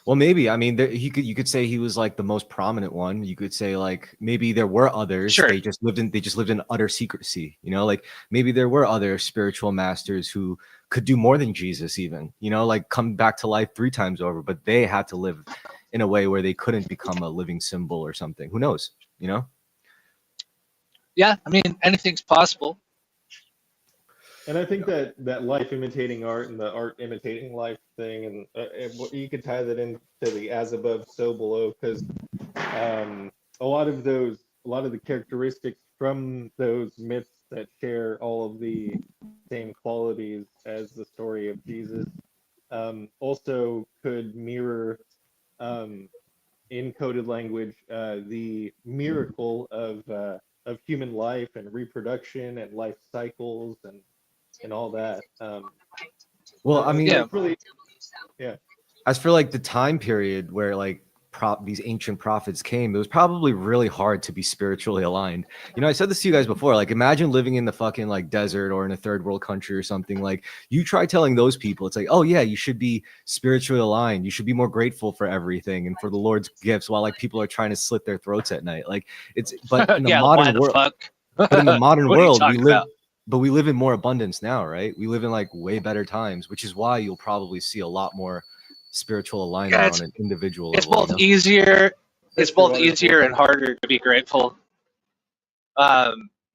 Well, maybe. I mean, you could say he was like the most prominent one. You could say like maybe there were others. Sure. They just lived in utter secrecy. Like maybe there were other spiritual masters who could do more than Jesus, even. Like come back to life 3 times over, but they had to live in a way where they couldn't become a living symbol or something. Who knows? Yeah, I mean, anything's possible. And I think that life imitating art and the art imitating life thing, and you could tie that into the as above, so below, because a lot of the characteristics from those myths that share all of the same qualities as the story of Jesus also could mirror in coded language the miracle of human life and reproduction and life cycles and all that. Well, I mean, yeah. As for like the time period where like these ancient prophets came, it was probably really hard to be spiritually aligned. I said this to you guys before, like imagine living in the fucking like desert or in a third world country or something. Like you try telling those people, it's like, oh yeah, you should be spiritually aligned. You should be more grateful for everything and for the Lord's gifts, while like people are trying to slit their throats at night. Like but in the modern world, but in the modern world, we live in more abundance now, right? We live in like way better times, which is why you'll probably see a lot more spiritual alignment on an individual level. It's both easier and harder to be grateful,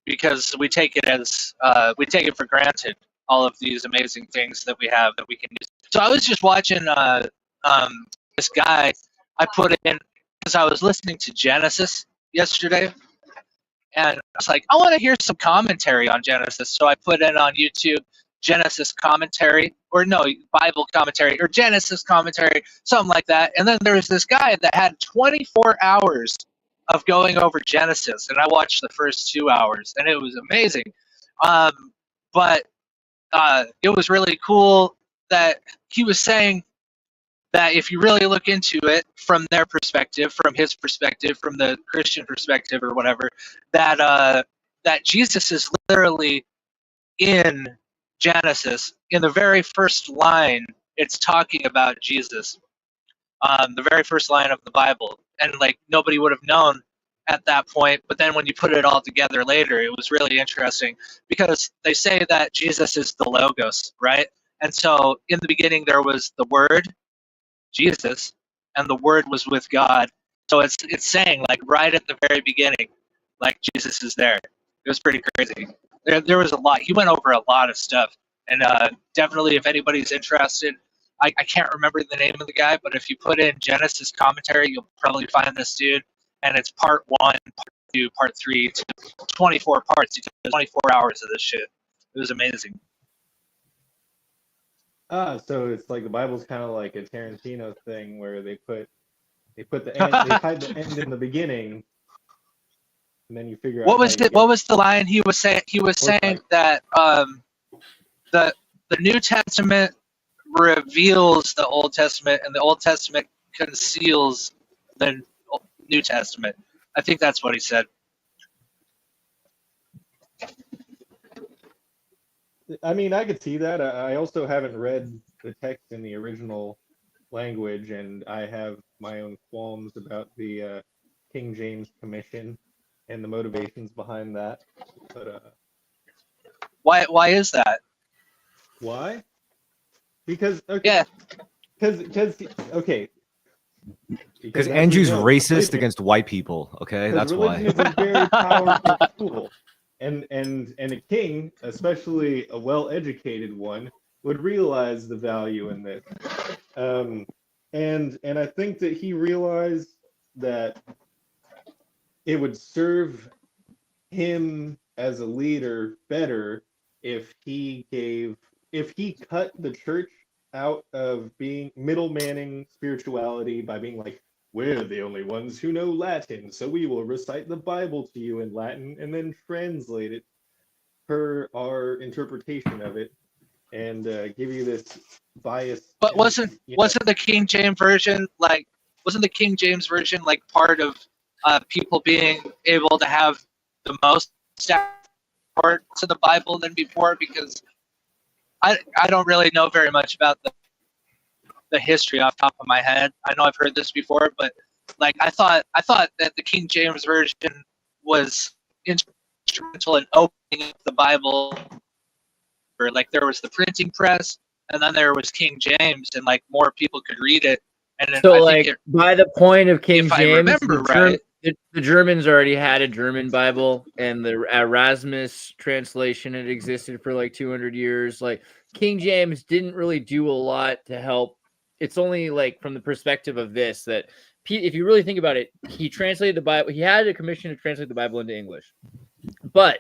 because we take it for granted, all of these amazing things that we have that we can use. So I was just watching this guy. I put in because I was listening to Genesis yesterday, and I was like, I want to hear some commentary on Genesis. So I put in on YouTube Genesis commentary, or no, Bible commentary, or Genesis commentary, something like that. And then there was this guy that had 24 hours of going over Genesis, and I watched the first 2 hours, and it was amazing. But it was really cool that he was saying that if you really look into it from their perspective, from his perspective, from the Christian perspective or whatever, that Jesus is literally in Genesis. In the very first line, it's talking about Jesus. The very first line of the Bible. And like nobody would have known at that point, but then when you put it all together later, it was really interesting because they say that Jesus is the Logos, right? And so in the beginning there was the Word, Jesus, and the Word was with God, So it's saying like right at the very beginning, like Jesus is there. It was pretty crazy. There was a lot. He went over a lot of stuff, and definitely if anybody's interested, I can't remember the name of the guy, but if you put in Genesis commentary, you'll probably find this dude, and it's part 1, part 2, part 3, 24 parts. He took 24 hours of this shit. It was amazing. So it's like the Bible's kind of like a Tarantino thing where they put the end, they hide the end in the beginning, and then you figure out. What was the line he was saying? He was saying that the New Testament reveals the Old Testament, and the Old Testament conceals the New Testament. I think that's what he said. I mean, I could see that. I also haven't read the text in the original language, and I have my own qualms about the King James Commission and the motivations behind that. But Why is that? why? Because Yeah. okay. Because as Andrew's we know, racist religion- against white people. Okay, because that's why. religion is a very powerful tool, and a king, especially a well-educated one, would realize the value in this. And I think that he realized that it would serve him as a leader better if he cut the church out of being middlemaning spirituality by being like, we're the only ones who know Latin, so we will recite the Bible to you in Latin and then translate it per our interpretation of it, and give you this bias. But wasn't the King James version like part of people being able to have the most parts of the Bible than before? Because I don't really know very much about the history off the top of my head. I know I've heard this before, but like I thought that the King James version was instrumental in opening up the Bible. Or like there was the printing press, and then there was King James, and like more people could read it. And then So, I like, think by the point of King if James, I remember right, the Germans already had a German Bible, and the Erasmus translation had existed for like 200 years. Like, King James didn't really do a lot to help. It's only like from the perspective of this that if you really think about it, he translated the Bible. He had a commission to translate the Bible into English, but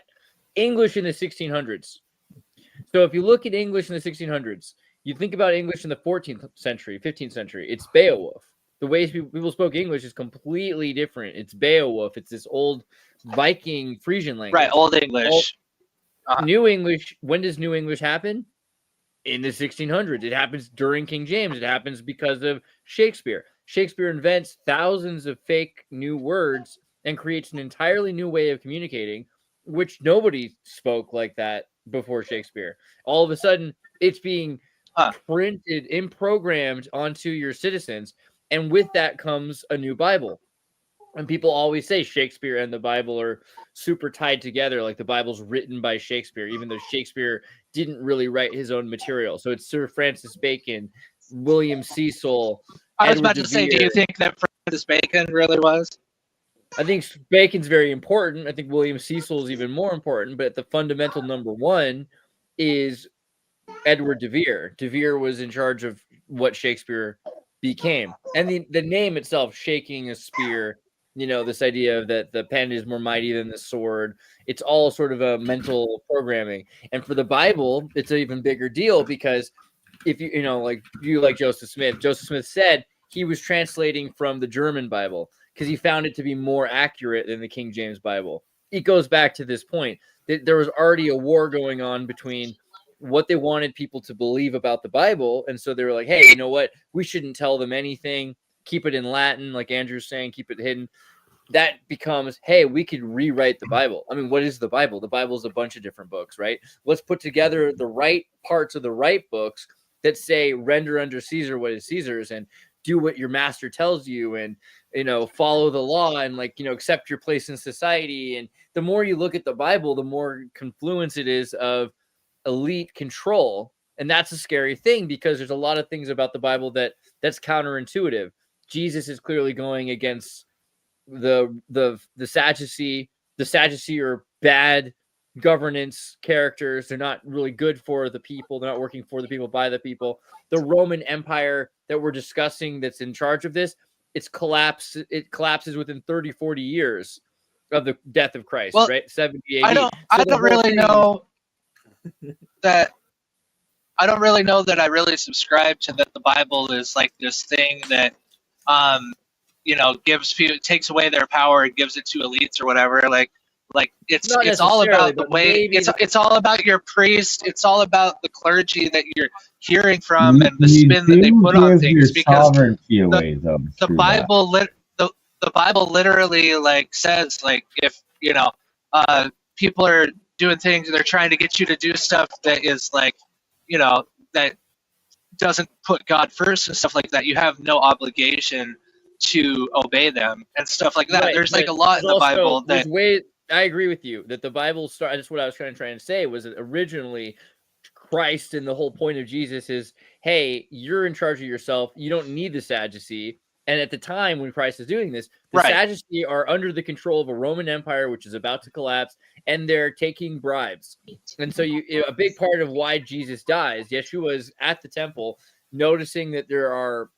English in the 1600s. So if you look at English in the 1600s, you think about English in the 14th century, 15th century, it's Beowulf. The ways people spoke English is completely different. It's Beowulf. It's this old Viking Frisian language. right? Old English. New English, when does New English happen? In the 1600s. It happens during King James. It happens because of Shakespeare. Shakespeare invents thousands of fake new words and creates an entirely new way of communicating, which nobody spoke like that before Shakespeare. All of a sudden, it's being printed and programmed onto your citizens, and with that comes a new Bible. And people always say Shakespeare and the Bible are super tied together, like the Bible's written by Shakespeare, even though Shakespeare didn't really write his own material. So it's Sir Francis Bacon, William Cecil. I was about to say, do you think that Francis Bacon really was? I think Bacon's very important. I think William Cecil is even more important. But the fundamental number one is Edward de Vere. De Vere was in charge of what Shakespeare became. And the name itself, shaking a spear, this idea that the pen is more mighty than the sword. It's all sort of a mental programming. And for the Bible, it's an even bigger deal because if you like Joseph Smith said he was translating from the German Bible because he found it to be more accurate than the King James Bible. It goes back to this point that there was already a war going on between what they wanted people to believe about the Bible. And so they were like, hey, you know what? We shouldn't tell them anything. Keep it in Latin, like Andrew's saying, keep it hidden. That becomes, hey, we could rewrite the Bible. I mean, what is the Bible? The Bible is a bunch of different books, right? Let's put together the right parts of the right books that say render unto Caesar what is Caesar's and do what your master tells you and, follow the law and accept your place in society. And the more you look at the Bible, the more confluence it is of elite control. And that's a scary thing because there's a lot of things about the Bible that's counterintuitive. Jesus is clearly going against the Sadducee. The Sadducee are bad governance characters. They're not really good for the people. They're not working for the people, by the people. The Roman Empire that we're discussing that's in charge of this, it collapses within 30, 40 years of the death of Christ, Well, right? 70 AD. I don't really know that. I don't really know that I really subscribe to that. The Bible is like this thing that, gives people, takes away their power and gives it to elites or whatever. Like it's all about the way. It's all about your priest. It's all about the clergy that you're hearing from and the spin that they put on things. Because the Bible the Bible literally like says like if people are doing things, they're trying to get you to do stuff that is like that doesn't put God first and stuff like that, you have no obligation to obey them and stuff like that. Right, there's like a lot in the Bible that I agree with you that the Bible that's what I was trying to say was that originally Christ and the whole point of Jesus is, hey, you're in charge of yourself. You don't need the Sadducee. And at the time when Christ is doing this, the Sadducee are under the control of a Roman Empire, which is about to collapse, and they're taking bribes. And so a big part of why Jesus dies, Yeshua is at the temple, noticing that there are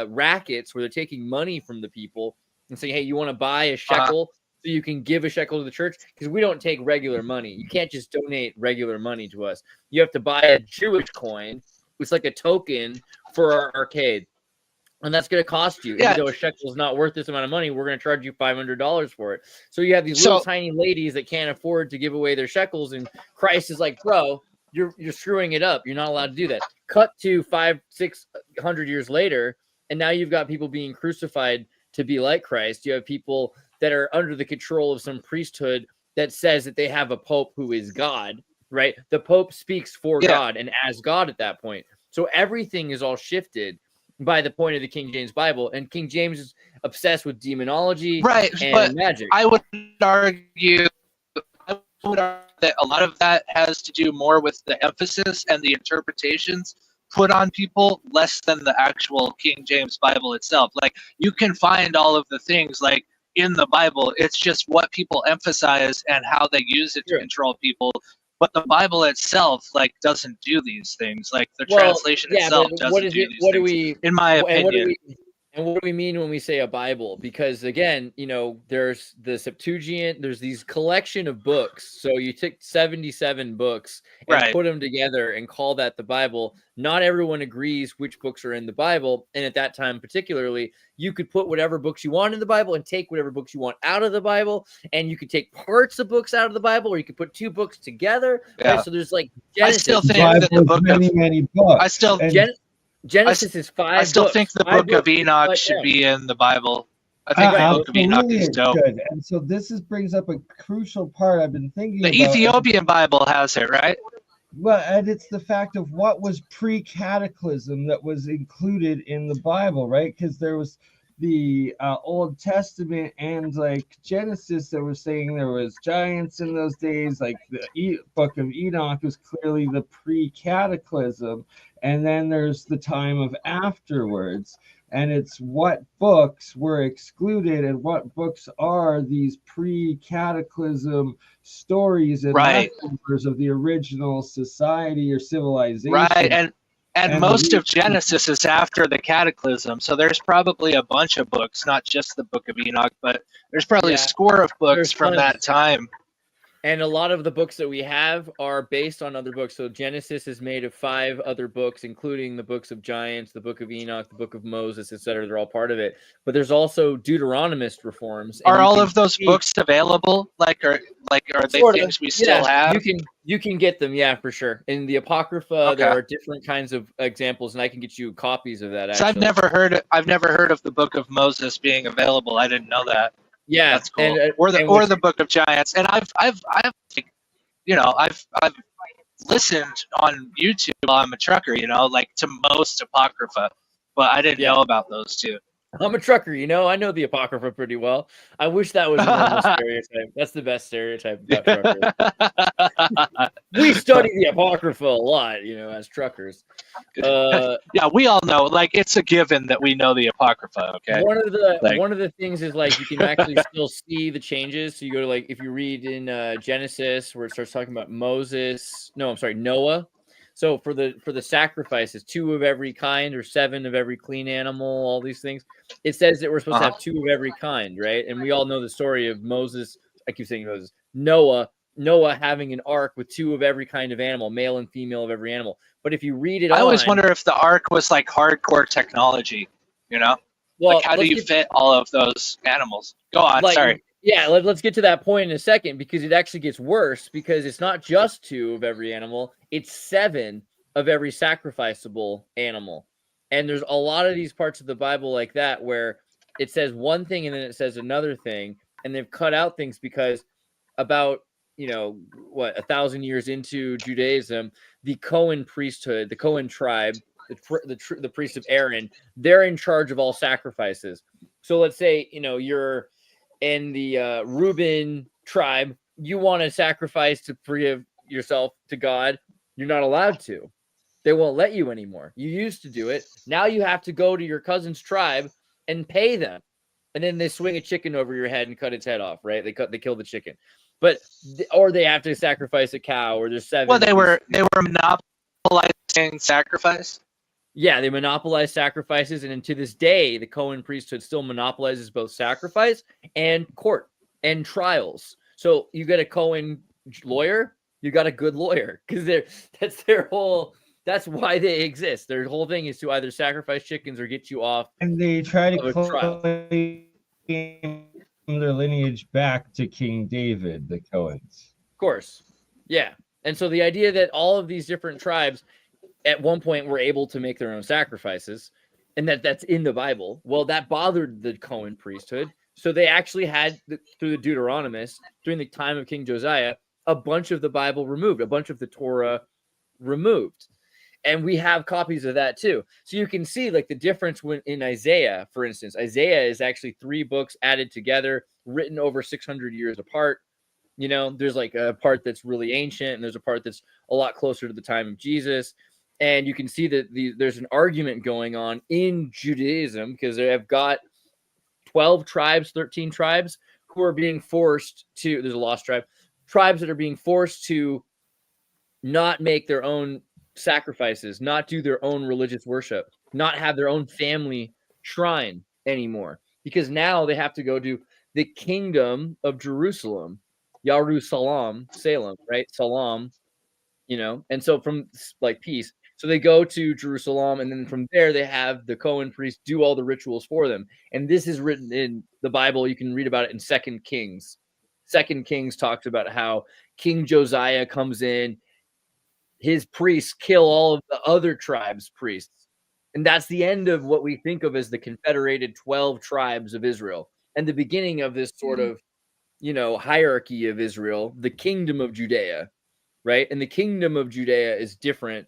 rackets where they're taking money from the people and saying, hey, you want to buy a shekel so you can give a shekel to the church? Because we don't take regular money. You can't just donate regular money to us. You have to buy a Jewish coin. It's like a token for our arcade. And that's going to cost you. Even though a shekel is not worth this amount of money, we're going to charge you $500 for it. So you have these little tiny ladies that can't afford to give away their shekels, and Christ is like, bro, you're screwing it up. You're not allowed to do that. Cut to 500-600 years later, and now you've got people being crucified to be like Christ. You have people that are under the control of some priesthood that says that they have a pope who is God, right? The pope speaks for God and as God at that point. So everything is all shifted by the point of the King James Bible, and King James is obsessed with demonology and magic. I would argue that a lot of that has to do more with the emphasis and the interpretations put on people, less than the actual King James Bible itself. Like, you can find all of the things like in the Bible. It's just what people emphasize and how they use it to control people. But the Bible itself, like, doesn't do these things. Like, the translation itself doesn't do these things, in my opinion. And what do we mean when we say a Bible? Because, again, there's the Septuagint, there's these collection of books. So you took 77 books and put them together and call that the Bible. Not everyone agrees which books are in the Bible. And at that time, particularly, you could put whatever books you want in the Bible and take whatever books you want out of the Bible. And you could take parts of books out of the Bible, or you could put two books together. Right? So there's like Genesis. I still think that the book of many books. I still Genesis is 5 I still books. think the book of Enoch should be in the Bible. I think the book of Enoch is dope. Good. And so this brings up a crucial part I've been thinking about. The Ethiopian Bible has it, right? Well, and it's the fact of what was pre-cataclysm that was included in the Bible, right? Because there was the Old Testament and like Genesis that were saying there was giants in those days. Like the book of Enoch was clearly the pre-cataclysm. And then there's the time of afterwards. And it's what books were excluded and what books are these pre-cataclysm stories and leftovers of the original society or civilization. Right, and most of Genesis is after the cataclysm. So there's probably a bunch of books, not just the book of Enoch, but there's probably a score of books from that time. And a lot of the books that we have are based on other books. So Genesis is made of 5 other books, including the books of giants, the book of Enoch, the book of Moses, etc. They're all part of it. But there's also Deuteronomist reforms. Are all of those books available? Are they things we still have? You can get them, for sure. In the Apocrypha, there are different kinds of examples, and I can get you copies of that. Actually. So I've never heard of the book of Moses being available. I didn't know that. Yeah, that's cool. Or the Book of Giants. And I've listened on YouTube while I'm a trucker, like to most Apocrypha, but I didn't know about those two. I'm a trucker, you know. I know the Apocrypha pretty well. I wish that was a normal stereotype. That's the best stereotype about truckers. We study the Apocrypha a lot, you know, as truckers. Yeah, we all know. Like, it's a given that we know the Apocrypha. Okay. One Like- of the things is like you can actually still see the changes. So you go to like if you read in Genesis where it starts talking about Noah. So for the sacrifices, 2 of every kind or 7 of every clean animal, all these things, it says that we're supposed to have 2 of every kind, right? And we all know the story of Moses. I keep saying Moses. Noah having an ark with 2 of every kind of animal, male and female of every animal. But if you read it, I always wonder if the ark was like hardcore technology. You know, well, like how do you fit all of those animals? Go on. Like, Sorry. Yeah, let's get to that point in a second because it actually gets worse because it's not just 2 of every animal, it's 7 of every sacrificable animal. And there's a lot of these parts of the Bible like that where it says one thing and then it says another thing, and they've cut out things because about 1,000 years into Judaism, the Cohen priesthood, the Cohen tribe, the priests of Aaron, they're in charge of all sacrifices. So let's say you're in the Reuben tribe, you want to sacrifice to forgive yourself to God, you're not allowed to. They won't let you anymore. You used to do it. Now you have to go to your cousin's tribe and pay them. And then they swing a chicken over your head and cut its head off, right? They kill the chicken. Or they have to sacrifice a cow, or there's 7. Well, they were monopolizing sacrifice. Yeah, they monopolize sacrifices, and to this day, the Cohen priesthood still monopolizes both sacrifice and court and trials. So you get a Cohen lawyer, you got a good lawyer, because that's why they exist. Their whole thing is to either sacrifice chickens or get you off. And they try to trial. claim their lineage back to King David, the Cohens. Of course. Yeah. And so the idea that all of these different tribes at one point were able to make their own sacrifices, and that's in the Bible, well, that bothered the Cohen priesthood. So they actually had, through the Deuteronomists, during the time of King Josiah, a bunch of the Bible removed, a bunch of the Torah removed. And we have copies of that too. So you can see like the difference when in Isaiah, for instance. Isaiah is actually 3 books added together, written over 600 years apart. There's like a part that's really ancient, and there's a part that's a lot closer to the time of Jesus. And you can see that there's an argument going on in Judaism because they have got 12 tribes, 13 tribes who are being forced to, there's a lost tribe, tribes that are being forced to not make their own sacrifices, not do their own religious worship, not have their own family shrine anymore, because now they have to go to the kingdom of Jerusalem, Salem, right? Salam, and so from like peace. So they go to Jerusalem, and then from there they have the Cohen priests do all the rituals for them. And this is written in the Bible. You can read about it in 2 Kings. 2 Kings talks about how King Josiah comes in, his priests kill all of the other tribes' priests. And that's the end of what we think of as the confederated 12 tribes of Israel. And the beginning of this sort of, hierarchy of Israel, the kingdom of Judea, right? And the kingdom of Judea is different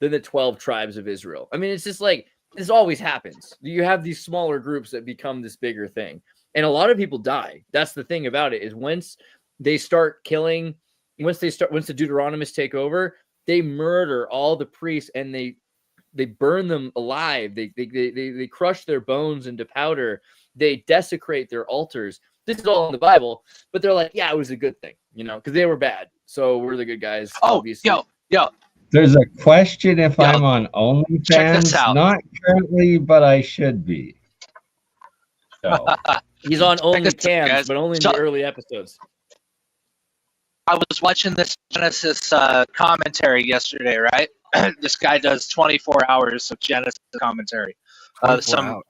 than the 12 tribes of Israel. I mean, it's just like, this always happens. You have these smaller groups that become this bigger thing. And a lot of people die. That's the thing about it, is once they start killing, once the Deuteronomists take over, they murder all the priests and they burn them alive. They crush their bones into powder. They desecrate their altars. This is all in the Bible, but they're like, yeah, it was a good thing, because they were bad. So we're the good guys. Oh, obviously. yo. There's a question if Yeah. I'm on Check this OnlyFans. out. Not currently, but I should be. So He's on Check this out, OnlyCams, guys. but only in So- the early episodes. I was watching this Genesis commentary yesterday, right? This guy does 24 hours of Genesis commentary. 24 Some hours.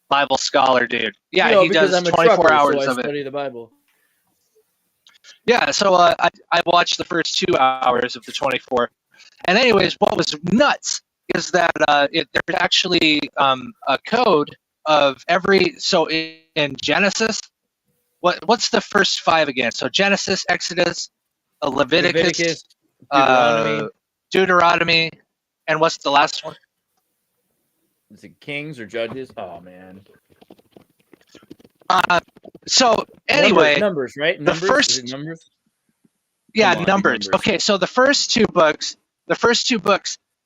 Bible scholar dude. Yeah, You know, he because does I'm a 24 trucker, hours so I of it. study the Bible. Yeah, so I watched the first 2 hours of the 24. And anyways, what was nuts is that there's actually a code of every, so in Genesis, what's the first 5 again? So Genesis, Exodus, Leviticus, Deuteronomy, and what's the last one? Is it Kings or Judges? Oh man, So anyway, numbers, right? the Numbers. first- Is it numbers? yeah, Come on, numbers. Okay, so the first two books,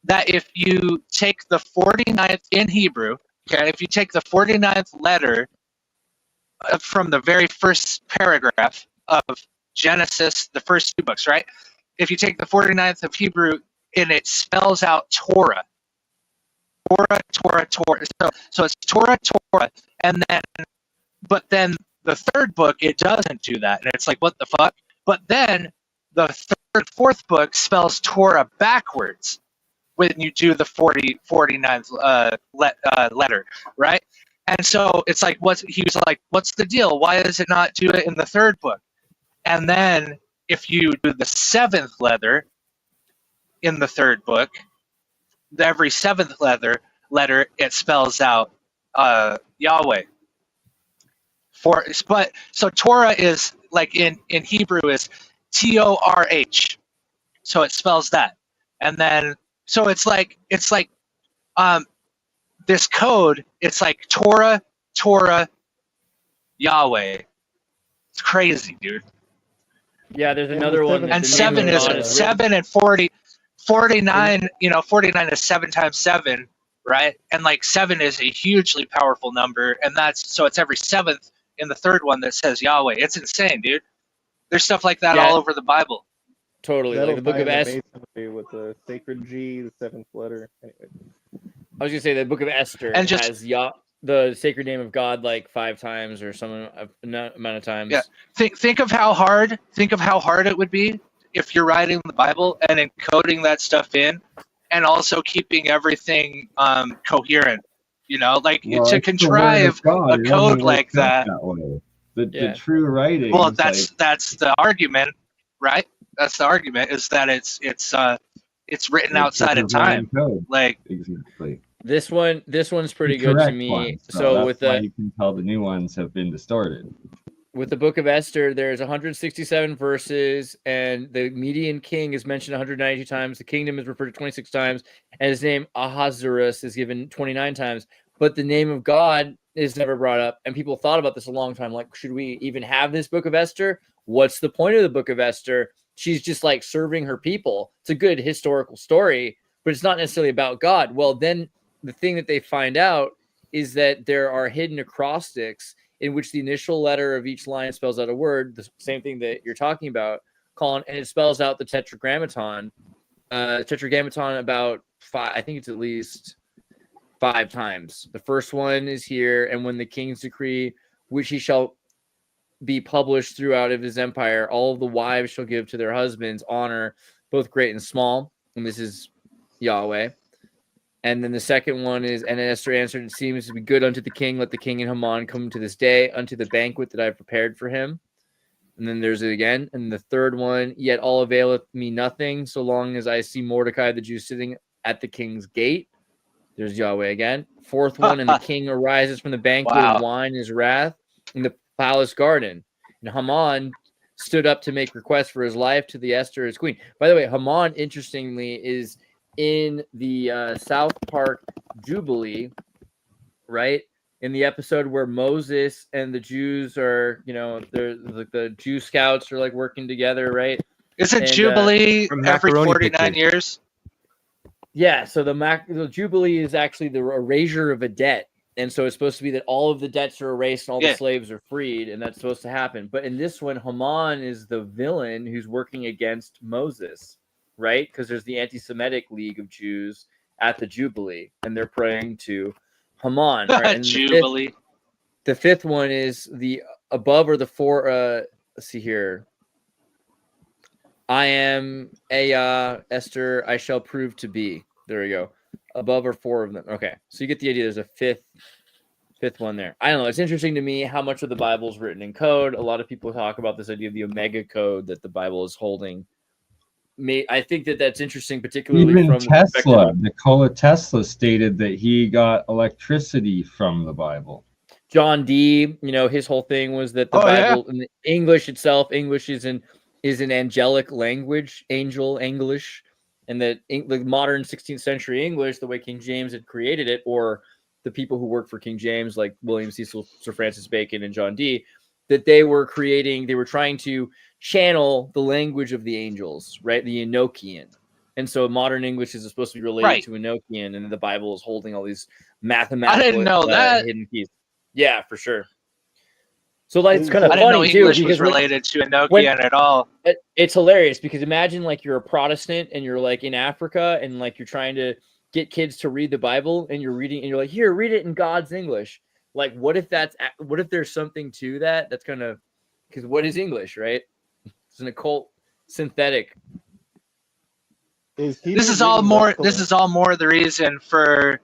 that if you take the 49th in Hebrew, okay, if you take the 49th letter from the very first paragraph of Genesis, the first two books, right? If you take the 49th of Hebrew and it spells out Torah. Torah. So it's Torah, and then, but then the third book, it doesn't do that. And it's like, what the fuck? But then the fourth book spells Torah backwards when you do the 49th letter, right? And so it's like, he was like, what's the deal? Why does it not do it in the third book? And then if you do the seventh letter in the third book, every seventh letter it spells out Yahweh. So Torah is like in Hebrew is Torh, so it spells that, and then so it's like this code. It's like Torah, Yahweh. It's crazy, dude. Yeah, there's And another the one. seven- that And the seven name of is God written. 7 and 40, 49. 49 is 7 times 7, right? And like 7 is a hugely powerful number, and so it's every seventh in the third one that says Yahweh. It's insane, dude. There's stuff like that Yeah. all over the Bible. Totally. That'll Like the book tie of into Esther. masonry with the sacred G, the seventh letter. Anyway. I was gonna say the book of Esther And just- has the sacred name of God like 5 times or some amount of times. Yeah. Think of how hard it would be if you're writing the Bible and encoding that stuff in, and also keeping everything coherent. Like Well, to it's the word contrive of God. a It code only like works out that. way. The Yeah. true writing. Well, that's the argument, right? That's the argument, is that it's written outside of time. Code. Like, Exactly. This one's pretty The good to correct me. ones, So that's with why the you can tell the new ones have been distorted. with the book of Esther, there's 167 verses, and the median king is mentioned 192 times. The kingdom is referred to 26 times, and his name Ahasuerus is given 29 times. But the name of God is never brought up, and people thought about this a long time. Like, should we even have this book of Esther? What's the point of the book of Esther? She's just like serving her people. It's a good historical story, but it's not necessarily about God. Well, then the thing that they find out is that there are hidden acrostics in which the initial letter of each line spells out a word, the same thing that you're talking about, Colin, and it spells out the tetragrammaton. Tetragrammaton about 5, I think it's at least 5 times. The first one is here, and when the king's decree, which he shall be published throughout of his empire, all of the wives shall give to their husbands honor, both great and small. And this is Yahweh. And then the second one is, and Esther answered, it seems to be good unto the king. Let the king and Haman come to this day unto the banquet that I have prepared for him. And then there's it again. And the third one, yet all availeth me nothing, so long as I see Mordecai the Jew sitting at the king's gate. There's Yahweh again. Fourth one, and the king arises from the banquet and wine his wrath in the palace garden. And Haman stood up to make request for his life to the Esther his queen. By the way, Haman, interestingly, is in the South Park Jubilee, right? In the episode where Moses and the Jews are, they're like the Jew scouts are like working together, right? Isn't Jubilee from every Macaroni 49 Pictures. years? Yeah, so the Jubilee is actually the erasure of a debt. And so it's supposed to be that all of the debts are erased and all the slaves are freed, and that's supposed to happen. But in this one, Haman is the villain who's working against Moses, right? Because there's the anti-Semitic League of Jews at the Jubilee, and they're praying to Haman. Right? And Jubilee. The fifth one is the above or the four. Let's see here. I am Esther, I shall prove to be. There we go. Above or 4 of them. Okay, so you get the idea. There's a fifth one there. I don't know. It's interesting to me how much of the Bible is written in code. A lot of people talk about this idea of the Omega code that the Bible is holding. I think that's interesting, particularly Even from Tesla. Nikola Tesla stated that he got electricity from the Bible. John Dee, his whole thing was that the Bible, in the English itself, English is an angelic language, angel English, and that the modern 16th century English, the way King James had created it, or the people who worked for King James, like William Cecil, Sir Francis Bacon, and John Dee, that they were trying to channel the language of the angels, right? The Enochian. And so modern English is supposed to be related to Enochian, and the Bible is holding all these mathematical I didn't know that. hidden keys. Yeah, for sure. So like, it's kind of I didn't know funny too, English because was related to Enochian at all. it's hilarious because imagine like you're a Protestant and you're like in Africa and like you're trying to get kids to read the Bible and you're reading and you're like, here, read it in God's English. Like, what if there's something to that? That's kind of, because what is English, right? It's an occult synthetic. This is all more the reason for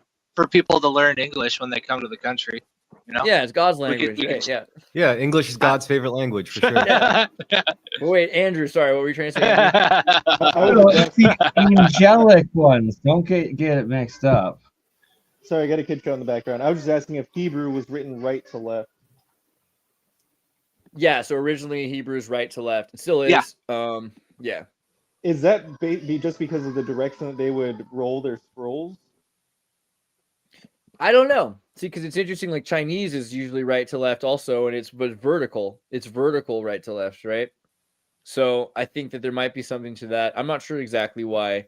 people to learn English when they come to the country. You know? Yeah, it's God's language. Yeah, English is God's favorite language for sure. Yeah. Wait, Andrew, sorry, what were you trying to say? It's the angelic ones. Don't get it mixed up. Sorry, I got a kid show in the background. I was just asking if Hebrew was written right to left. Yeah, so originally Hebrew's right to left. It still is. Yeah. Yeah. Is that just because of the direction that they would roll their scrolls? I don't know. See, because it's interesting, like Chinese is usually right to left also, and but vertical. It's vertical right to left, right? So I think that there might be something to that. I'm not sure exactly why.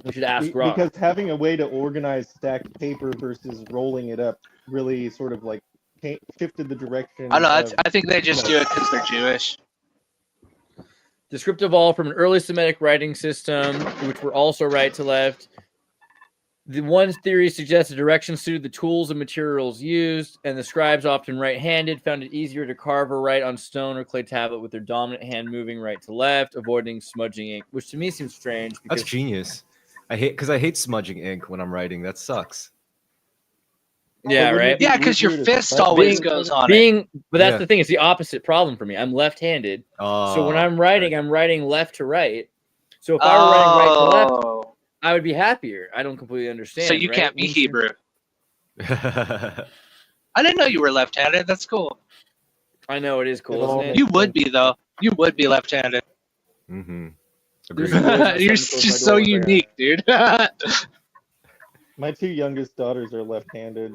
We should ask Rock. Because having a way to organize stacked paper versus rolling it up really sort of like shifted the direction. I don't know. I think they just do it because they're Jewish. The script evolved from an early Semitic writing system, which were also right to left. The one theory suggests the direction suited the tools and materials used, and the scribes, often right-handed, found it easier to carve or write on stone or clay tablet with their dominant hand moving right to left, avoiding smudging ink, which to me seems strange. That's genius. I hate smudging ink when I'm writing. That sucks. Yeah, right? Yeah, because your fist always goes on it. But that's the thing. It's the opposite problem for me. I'm left-handed. So when I'm writing left to right. So if I were writing right to left, I would be happier. I don't completely understand. So you can't be Hebrew. I didn't know you were left-handed. That's cool. I know, it is cool, isn't it? You would be, though. You would be left-handed. Mm-hmm. You're just so unique, dude. My two youngest daughters are left-handed.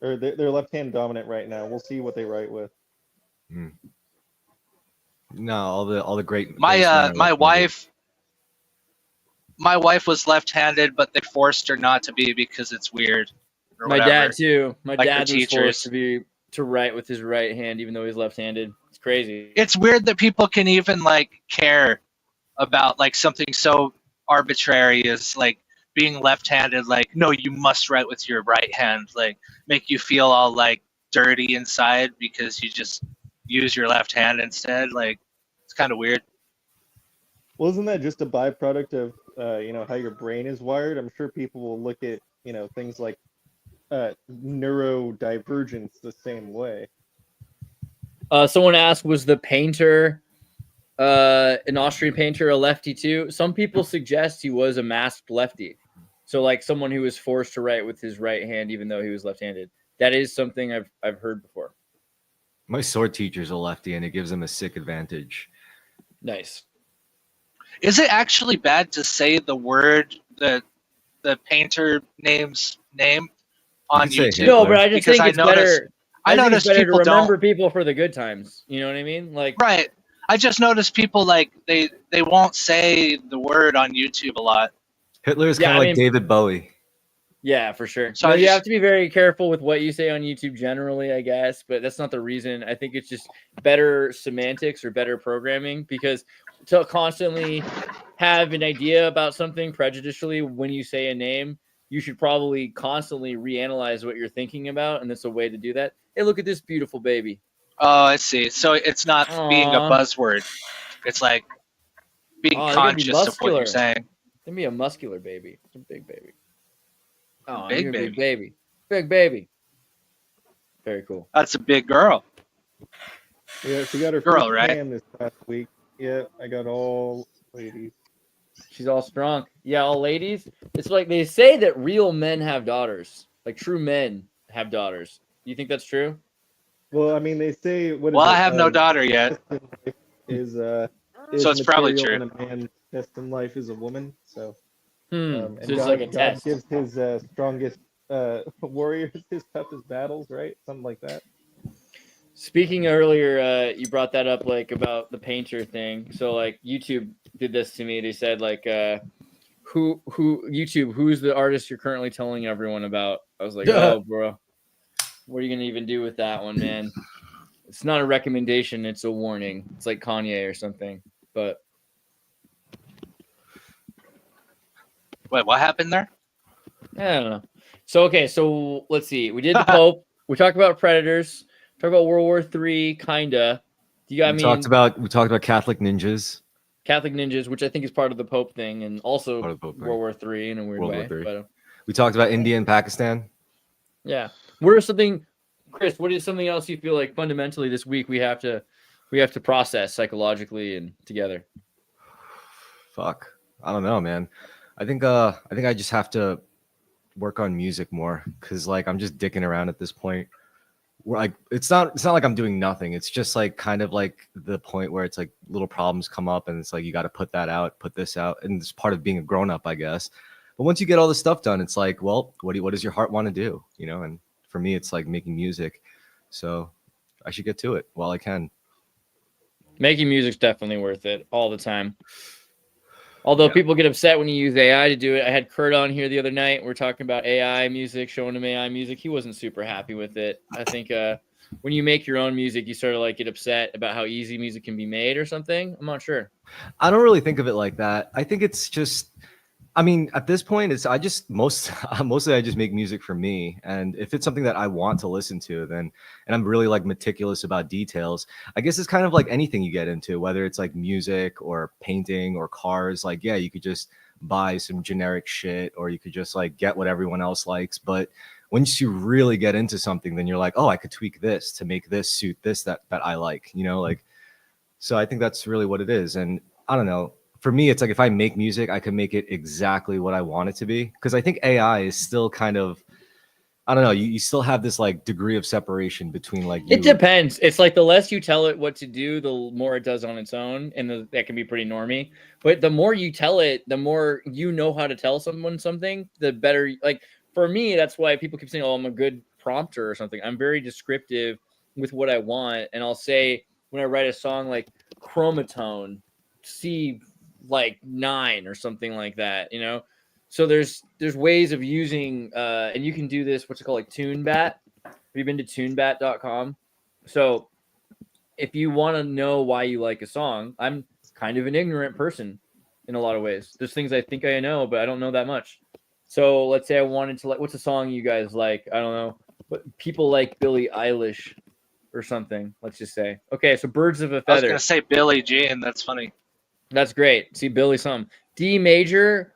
Or they're left-hand dominant right now. We'll see what they write with. No, all the great. My wife was left-handed, but they forced her not to be because it's weird. My dad too. My like dad was forced to write with his right hand, even though he's left-handed. It's crazy. It's weird that people can even like care about like something so arbitrary as like being left-handed. Like, no, you must write with your right hand. Like, make you feel all like dirty inside because you just use your left hand instead. Like, it's kind of weird. Well, isn't that just a byproduct of how your brain is wired? I'm sure people will look at things like neurodivergence the same way. Someone asked, was the painter, an Austrian painter, a lefty too? Some people suggest he was a masked lefty. So like someone who was forced to write with his right hand, even though he was left-handed. That is something I've heard before. My sword teacher's a lefty, and it gives him a sick advantage. Nice. Is it actually bad to say the word, the painter name's name on YouTube? No, but I just think it's better. I noticed people to remember people for the good times. You know what I mean? Like, right. I just noticed people like they won't say the word on YouTube a lot. Hitler is kind of like David Bowie. Yeah, for sure. So you have to be very careful with what you say on YouTube generally, I guess, but that's not the reason. I think it's just better semantics or better programming, because to constantly have an idea about something prejudicially when you say a name, you should probably constantly reanalyze what you're thinking about, and that's a way to do that. Hey, look at this beautiful baby. Oh, I see. So it's not being a buzzword. It's like being conscious of what you're saying. Give me a muscular baby. It's a big baby. Oh, big baby. Big baby. Big baby. Very cool. That's a big girl. Yeah, she got her girl, first right? tan this past week. Yeah, I got all ladies. She's all strong. Yeah, all ladies. It's like they say that real men have daughters. Like true men have daughters. Do you think that's true? Well, I mean, they say. I have no daughter yet. So it's probably true. And a man's test in life is a woman. So. So And it's like a test. God gives his strongest warriors his toughest battles, right? Something like that. Speaking earlier, you brought that up like about the painter thing. So like YouTube did this to me. They said like who YouTube, who's the artist you're currently telling everyone about? I was like, oh bro, what are you gonna even do with that one, man? It's not a recommendation, it's a warning. It's like Kanye or something. But Wait, what happened there? I don't know. So okay, so let's see. We did the Pope. We talked about predators. Talked about World War III, kinda. Do you got We talked about Catholic ninjas. Catholic ninjas, which I think is part of the Pope thing, and also Part of the Pope thing. World War III in a weird World War way. III. But We talked about India and Pakistan. yeah, what are something, Chris? What is something else you feel like fundamentally this week we have to process psychologically and together? Fuck, I don't know, man. I think I just have to work on music more because like I'm just dicking around at this point. Where like it's not like I'm doing nothing. It's just like kind of like the point where it's like little problems come up and it's like you got to put that out, put this out, and it's part of being a grown up, I guess. But once you get all this stuff done, it's like, well, what does your heart want to do, you know? And for me, it's like making music, so I should get to it while I can. Making music's definitely worth it all the time. Although people get upset when you use AI to do it. I had Kurt on here the other night. We're talking about AI music, showing him AI music. He wasn't super happy with it. I think when you make your own music, you sort of like get upset about how easy music can be made or something. I'm not sure. I don't really think of it like that. I think it's just, I mean, at this point, it's mostly I just make music for me, and if it's something that I want to listen to, then and I'm really like meticulous about details. I guess it's kind of like anything you get into, whether it's like music or painting or cars. Like, yeah, you could just buy some generic shit, or you could just like get what everyone else likes. But once you really get into something, then you're like, oh, I could tweak this to make this suit this that I like, you know, like. So I think that's really what it is, and I don't know. For me, it's like if I make music, I can make it exactly what I want it to be. Because I think AI is still kind of, I don't know, you still have this like degree of separation between like you. It depends. It's like the less you tell it what to do, the more it does on its own, and that can be pretty normy. But the more you tell it, the more you know how to tell someone something, the better. Like for me, that's why people keep saying, "Oh, I'm a good prompter" or something. I'm very descriptive with what I want, and I'll say when I write a song like chromatone, C like 9 or something like that, you know. So there's ways of using and you can do this, what's it called, like TuneBat. Have you been to tunebat.com? So if you want to know why you like a song, I'm kind of an ignorant person in a lot of ways. There's things I think I know, but I don't know that much. So let's say I wanted to like, what's a song you guys like? I don't know, but people like Billie Eilish or something, let's just say. Okay, so Birds of a Feather. I was gonna say Billie Jean. That's funny. That's great. See, Billy, some D major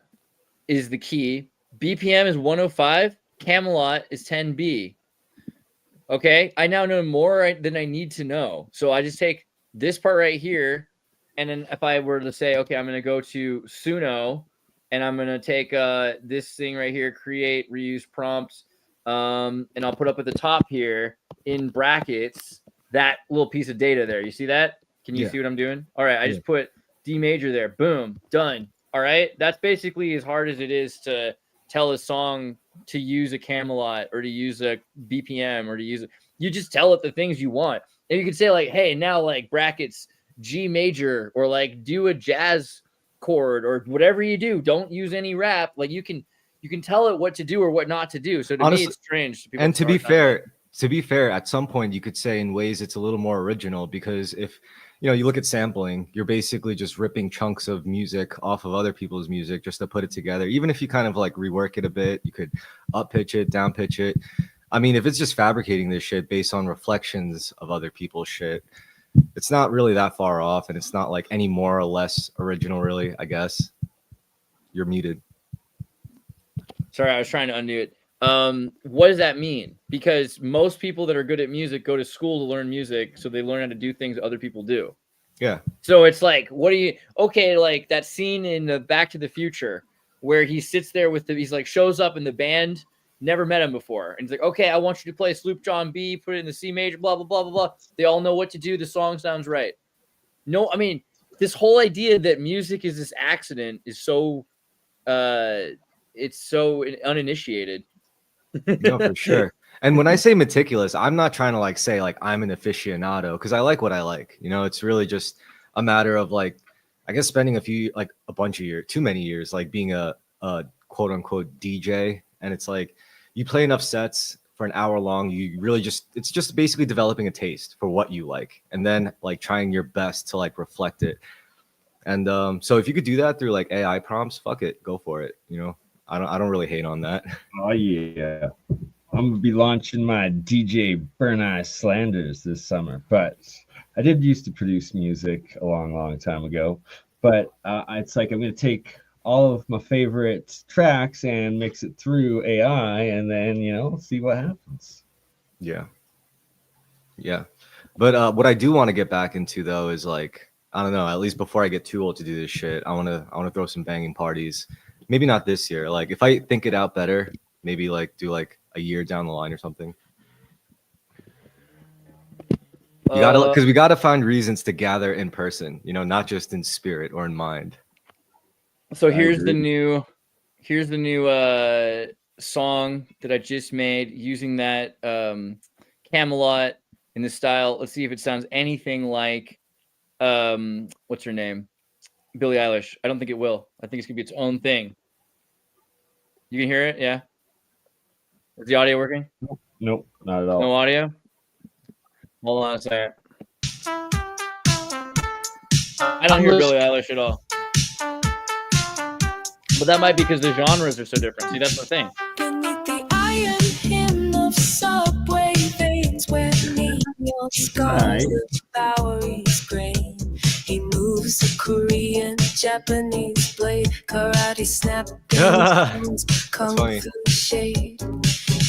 is the key. BPM is 105. Camelot is 10B. Okay, I now know more than I need to know. So I just take this part right here, and then if I were to say, okay, I'm going to go to Suno, and I'm going to take this thing right here, create, reuse prompts, and I'll put up at the top here in brackets that little piece of data there. You see that? Can you see what I'm doing? All right, I just put D major there. Boom, done. All right, that's basically as hard as it is to tell a song to use a Camelot or to use a BPM or to use it. You just tell it the things you want, and you can say like, hey, now like brackets G major, or like do a jazz chord or whatever you do. Don't use any rap. Like you can tell it what to do or what not to do. So to me, it's strange. And to be fair, at some point you could say in ways it's a little more original, because if you know, you look at sampling, you're basically just ripping chunks of music off of other people's music just to put it together. Even if you kind of like rework it a bit, you could up pitch it, down pitch it. I mean, if it's just fabricating this shit based on reflections of other people's shit, it's not really that far off, and it's not like any more or less original, really, I guess. You're muted. Sorry, I was trying to undo it. What does that mean? Because most people that are good at music go to school to learn music, so they learn how to do things other people do. Yeah. So it's like, like that scene in the Back to the Future where he sits there with he's like shows up in the band, never met him before, and he's like, okay, I want you to play Sloop John B, put it in the C major, blah blah blah blah blah. They all know what to do. The song sounds right. No, I mean, this whole idea that music is this accident is so, it's so uninitiated. No, for sure. And when I say meticulous, I'm not trying to like say like I'm an aficionado because I like what I like. You know, it's really just a matter of like, I guess spending a bunch of years, too many years, like being a quote unquote DJ. And it's like you play enough sets for an hour long, you really it's just basically developing a taste for what you like and then like trying your best to like reflect it. And so if you could do that through like AI prompts, fuck it, go for it. You know, I don't really hate on that. Oh yeah, I'm gonna be launching my DJ Burn Eye Slanders this summer. But I did used to produce music a long time ago. But it's like I'm gonna take all of my favorite tracks and mix it through AI, and then see what happens. Yeah. But what I do want to get back into though is like, I don't know, at least before I get too old to do this shit, I wanna throw some banging parties. Maybe not this year. Like if I think it out better, maybe like do like a year down the line or something. You gotta, because we gotta find reasons to gather in person, not just in spirit or in mind. So here's the new song that I just made using that Camelot in the style. Let's see if it sounds anything like what's her name? Billie Eilish. I don't think it will. I think it's gonna be its own thing. You can hear it, yeah? Is the audio working? Nope, not at all. No audio? Hold on a second. I don't hear Billie Eilish at all. But that might be because the genres are so different. See, that's the thing. Beneath the iron hymn of subway veins where neon scars devour his grain. He moves a Korean, Japanese blade, karate snap, kung fu shade.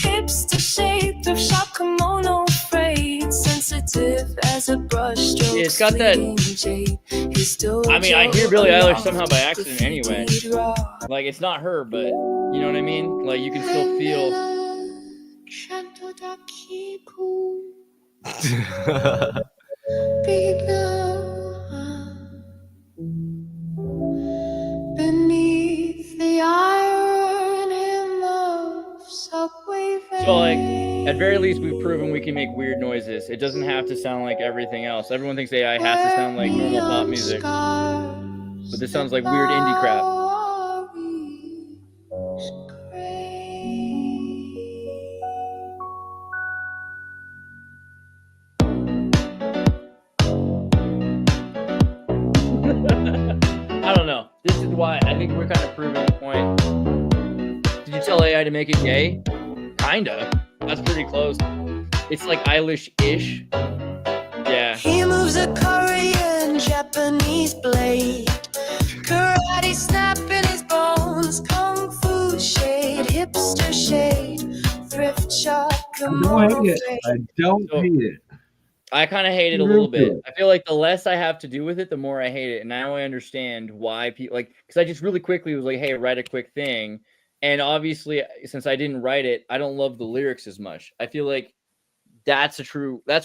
Hipster shade, thrift shop kimono frayed, sensitive as a brushstroke. Yeah, it's got that. I mean, I hear Billie Eilish somehow by accident anyway. Like, it's not her, but you know what I mean? Like, you can still feel. Beneath the iron hymn of subway veins. So, like, at very least, we've proven we can make weird noises. It doesn't have to sound like everything else. Everyone thinks AI has to sound like normal pop music. But this sounds like weird indie crap. I don't know. This is why I think we're kind of proving the point. Did you tell AI to make it gay? Kinda. That's pretty close. It's like Eilish-ish. Yeah. He moves a Korean, Japanese blade. Karate snap in his bones. Kung fu shade, hipster shade. Thrift shop, kimono I don't hate it. I kind of hate it a little bit. I feel like the less I have to do with it, the more I hate it. And now I understand why people like, because I just really quickly was like, hey, write a quick thing. And obviously, since I didn't write it, I don't love the lyrics as much. I feel like that's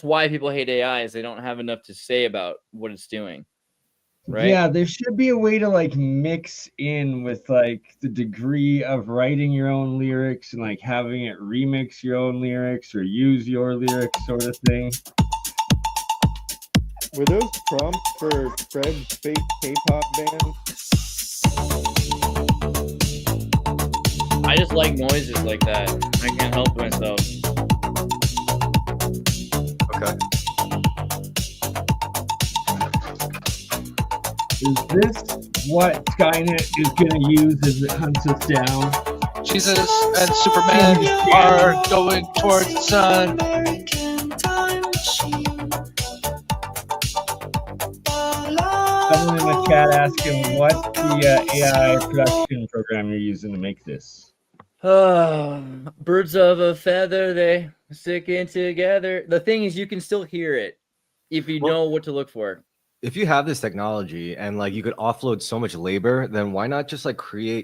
why people hate AI is they don't have enough to say about what it's doing. Right? Yeah, there should be a way to like mix in with like the degree of writing your own lyrics and like having it remix your own lyrics or use your lyrics sort of thing. Were those prompts for Fred's fake K-pop band? I just like noises like that. I can't help myself. Okay. Is this what Skynet is going to use as it hunts us down? Jesus and Superman are going towards the sun. Someone in the chat asking what's the AI production program you're using to make this? Birds of a feather, they sticking together. The thing is, you can still hear it if you know what to look for. If you have this technology and like you could offload so much labor, then why not just like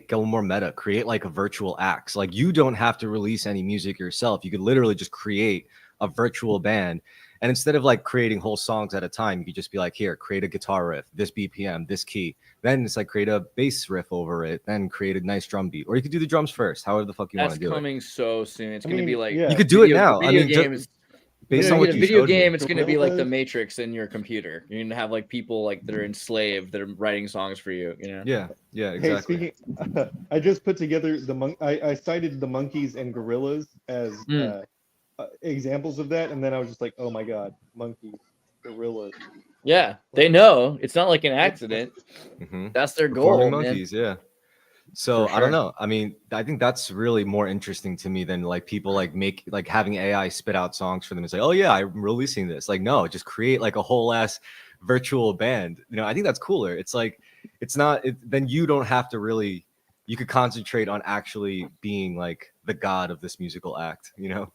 go more meta, create like a virtual acts? Like you don't have to release any music yourself. You could literally just create a virtual band And instead of like creating whole songs at a time, you could just be like, here, create a guitar riff, this BPM, this key. Then it's like create a bass riff over it, then create a nice drum beat. Or you could do the drums first, however the fuck you want to do it. That's coming so soon. It's going to be like you could do it now. I mean, games. Based on what you video showed game, me. it's going to be like the Matrix in your computer. You're going to have like people like that are enslaved that are writing songs for you. You know? Yeah, exactly. Hey, speaking, I just put together I cited the monkeys and gorillas as examples of that, and then I was just like, oh my god, monkeys, gorillas. Yeah, they know. It's not like an accident. That's their goal. Performing monkeys, yeah. So sure. I don't know. I mean, I think that's really more interesting to me than like people like having AI spit out songs for them and say, oh yeah, I'm releasing this. Like, no, just create like a whole ass virtual band. You know, I think that's cooler. It's like, it's not, then you don't have to really, you could concentrate on actually being like the god of this musical act, you know?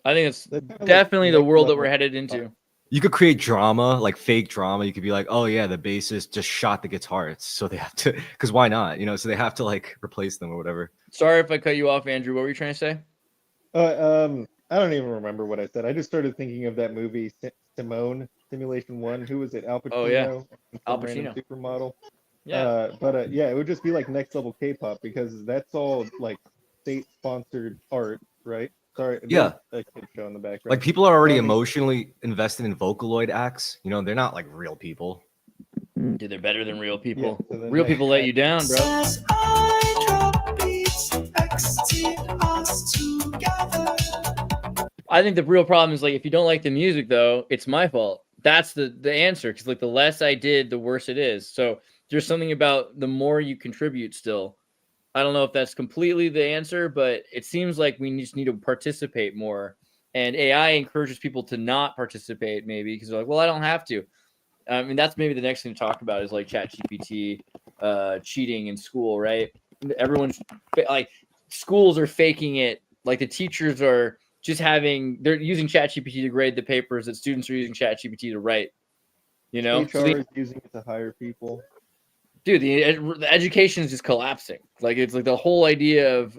I think it's definitely the world that we're headed into. You could create drama, like fake drama. You could be like, oh yeah, the bassist just shot the guitarists, so they have to, because why not? You know, so they have to like replace them or whatever. Sorry if I cut you off, Andrew. What were you trying to say? I don't even remember what I said. I just started thinking of that movie Simone, Simulation 1. Who was it? Al Pacino. Oh yeah, Al Pacino. Supermodel. Yeah. But yeah, it would just be like next level K-pop, because that's all like state-sponsored art, right? Sorry, yeah. A kid show in the background. Like people are already emotionally invested in Vocaloid acts. You know, they're not like real people. Dude, they're better than real people. Yeah, so real people let you down, bro. I think the real problem is like if you don't like the music, though, it's my fault. That's the answer, because like the less I did, the worse it is. So there's something about the more you contribute still. I don't know if that's completely the answer, but it seems like we just need to participate more. And AI encourages people to not participate, maybe, because they're like, well, I don't have to. I mean, that's maybe the next thing to talk about is like ChatGPT cheating in school, right? Everyone's like, schools are faking it. Like the teachers are just they're using ChatGPT to grade the papers that students are using ChatGPT to write. You know, HR is using it to hire people. Dude, the education is just collapsing. Like it's like the whole idea of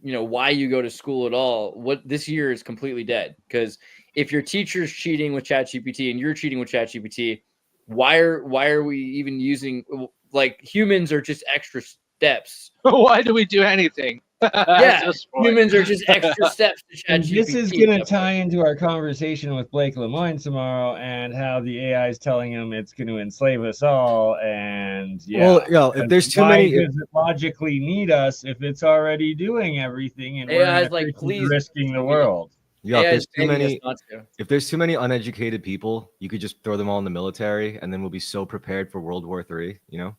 why you go to school at all. What this year is completely dead, because if your teacher's cheating with ChatGPT and you're cheating with ChatGPT, why are we even using, like, humans are just extra steps. Why do we do anything? Yeah, humans are just extra steps to ChatGPT. This is going to tie into our conversation with Blake Lemoine tomorrow, and how the AI is telling him it's going to enslave us all. And if there's too many, does it logically need us if it's already doing everything and AI's like, please, risking the world? Yeah, if there's too many uneducated people, you could just throw them all in the military, and then we'll be so prepared for World War III. You know.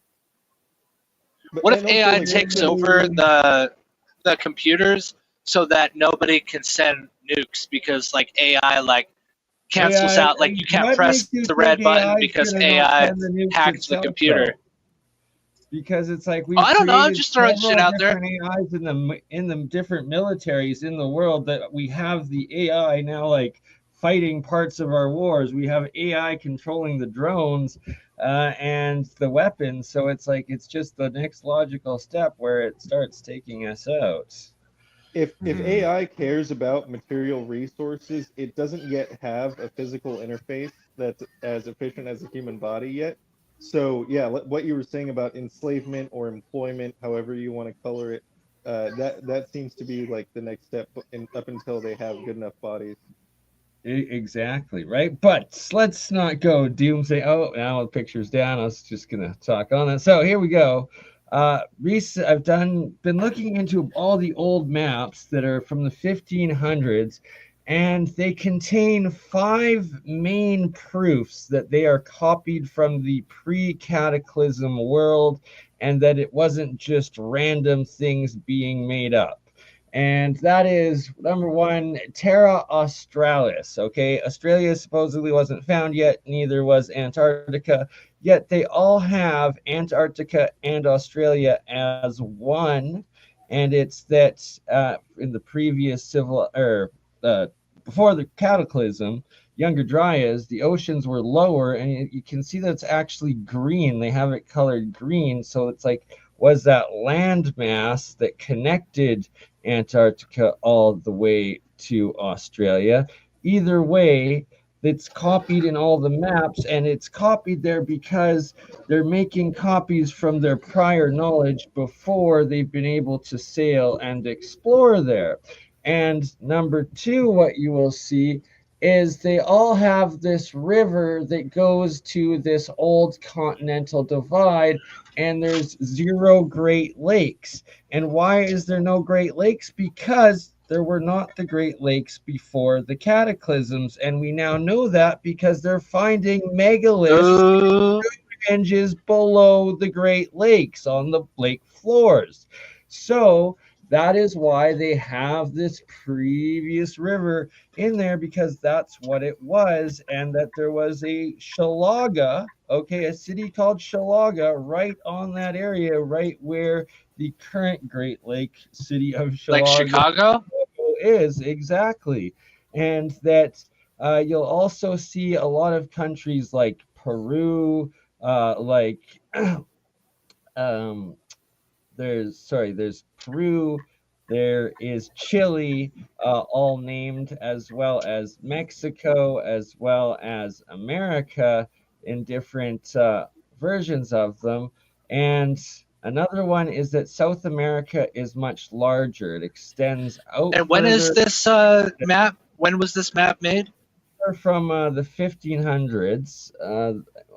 What if AI takes over the computers so that nobody can send nukes, because like AI like cancels out, like you can't press the red button because AI hacked the computer. Because it's like I don't know, I'm just throwing shit out there. AIs in the different militaries in the world, that we have the AI now like fighting parts of our wars. We have AI controlling the drones and the weapons. So it's like it's just the next logical step where it starts taking us out. If AI cares about material resources, it doesn't yet have a physical interface that's as efficient as a human body yet. So yeah, what you were saying about enslavement or employment, however you want to color it, that seems to be like the next step up until they have good enough bodies. Exactly, right? But let's not go doomsday. Oh, now the picture's down. I was just gonna talk on that. So here we go. I've been looking into all the old maps that are from the 1500s, and they contain 5 main proofs that they are copied from the pre-cataclysm world, and that it wasn't just random things being made up. And that is, number 1, Terra Australis. Okay, Australia supposedly wasn't found yet, neither was Antarctica, yet they all have Antarctica and Australia as one. And it's that in the previous before the cataclysm, Younger Dryas, the oceans were lower, and you can see that it's actually green. They have it colored green, so it's like, was that land mass that connected Antarctica all the way to Australia? Either way, that's copied in all the maps, and it's copied there because they're making copies from their prior knowledge before they've been able to sail and explore there. And number two, what you will see is they all have this river that goes to this old continental divide, and there's 0 Great Lakes. And why is there no Great Lakes? Because there were not the Great Lakes before the cataclysms, and we now know that because they're finding megaliths, ranges below the Great Lakes on the lake floors. So that is why they have this previous river in there, because that's what it was, and that there was a Shalaga, okay, a city called Shalaga right on that area, right where the current Great Lake city of Shalaga Like Chicago? is, exactly. And that you'll also see a lot of countries like Peru, like there's Peru, there is Chile, all named, as well as Mexico, as well as America in different versions of them. And another one is that South America is much larger. It extends out And when is further. this map? When was this map made? From the 1500s.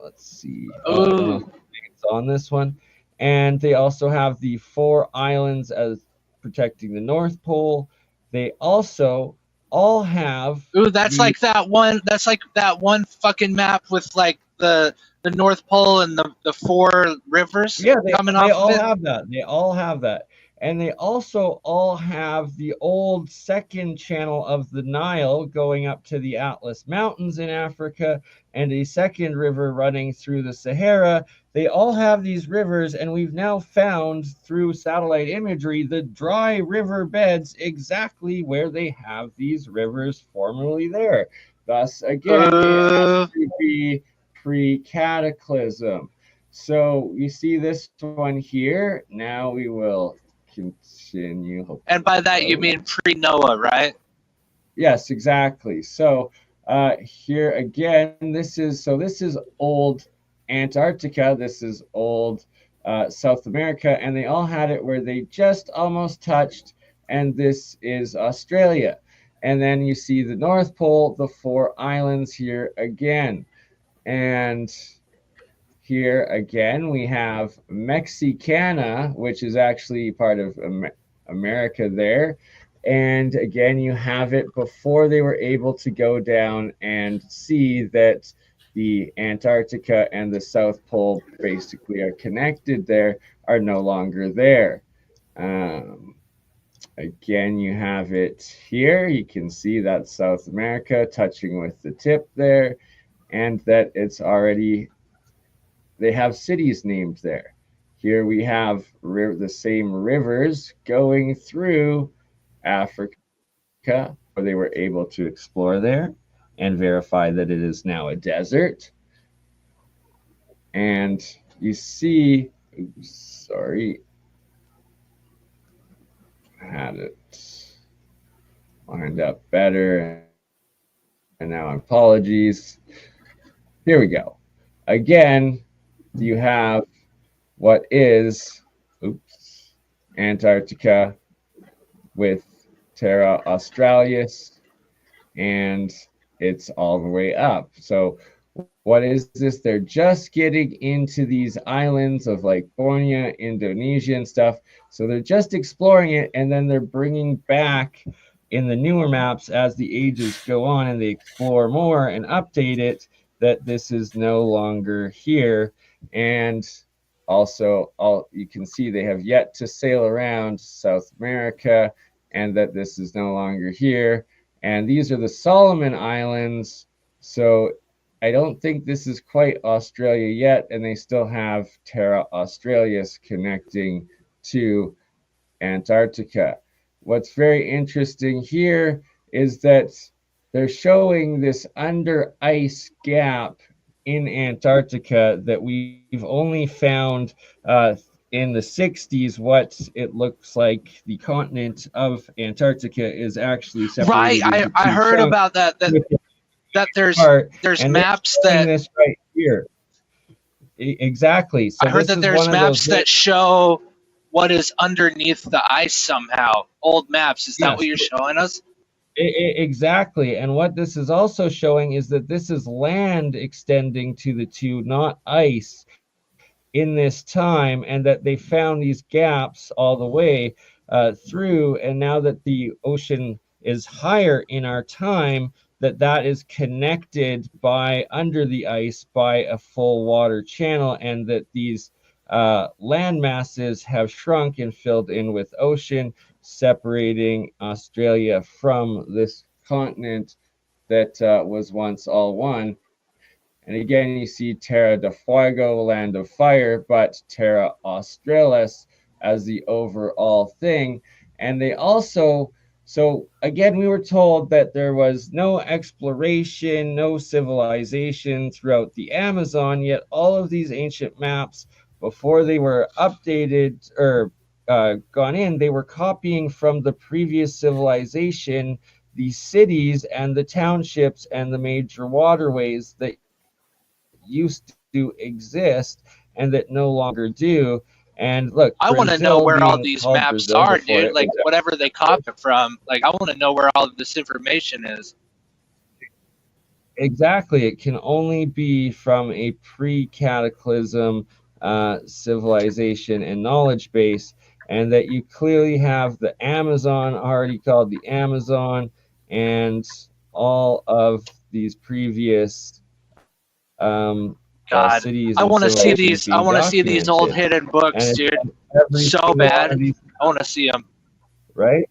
Let's see. Ooh. It's on this one. And they also have the 4 islands as protecting the North Pole. They also all have. Ooh, that's like that one. That's like that one fucking map with like the North Pole and the 4 rivers coming off all of it. have that. They all have that. And they also all have the old second channel of the Nile going up to the Atlas Mountains in Africa, and a second river running through the Sahara. They all have these rivers, and we've now found through satellite imagery the dry river beds exactly where they have these rivers formerly there. Thus, again, it has to be pre-cataclysm. So you see this one here. Now we will continue. And by that you mean pre-Noah, right? Yes, exactly. So here again, this is old Antarctica. This is old South America, and they all had it where they just almost touched. And this is Australia. And then you see the North Pole, the 4 islands here again. And here again, we have Mexicana, which is actually part of America there. And again, you have it before they were able to go down and see that the Antarctica and the South Pole basically are connected there, are no longer there. Again, you have it here. You can see that South America touching with the tip there, and that it's already, they have cities named there. Here we have the same rivers going through Africa, where they were able to explore there and verify that it is now a desert. And you see, oops, sorry, I had it lined up better, and now apologies. Here we go. Again, you have what is, oops, Antarctica with Terra Australis, and it's all the way up. So what is this? They're just getting into these islands of like Borneo, Indonesia and stuff. So they're just exploring it, and then they're bringing back in the newer maps as the ages go on and they explore more and update it, that this is no longer here. And also, you can see they have yet to sail around South America, and that this is no longer here. And these are the Solomon Islands. So I don't think this is quite Australia yet, and they still have Terra Australis connecting to Antarctica. What's very interesting here is that they're showing this under ice gap in Antarctica that we've only found in the 60s. What it looks like the continent of Antarctica is actually separated. Right, I heard about that. that there's part, there's and they're maps showing that this right here. Exactly. So I heard this that is there's one of those. maps that show what is underneath the ice somehow. Old maps. Is that Yes. what you're showing us? Exactly. And what this is also showing is that this is land extending to the two, not ice, in this time, and that they found these gaps all the way through. And now that the ocean is higher in our time, that is connected by under the ice by a full water channel, and that these land masses have shrunk and filled in with ocean, separating Australia from this continent that was once all one. And again, you see Terra del Fuego, land of fire, but Terra Australis as the overall thing. And they also, so again, we were told that there was no exploration, no civilization throughout the Amazon, yet all of these ancient maps, before they were updated or gone in, they were copying from the previous civilization the cities and the townships and the major waterways that used to exist and that no longer do. And look, I want to know Brazil where all being these called maps Brazil are, before dude. it Like was whatever they copy it from. Like I want to know where all of this information is. exactly, it can only be from a pre-cataclysm civilization and knowledge base, and that you clearly have the Amazon already called the Amazon, and all of these previous God, cities I and want to see civilizations these. I being want to see these old documented. hidden books, And dude. every So single one bad. of these, I want to see them. right?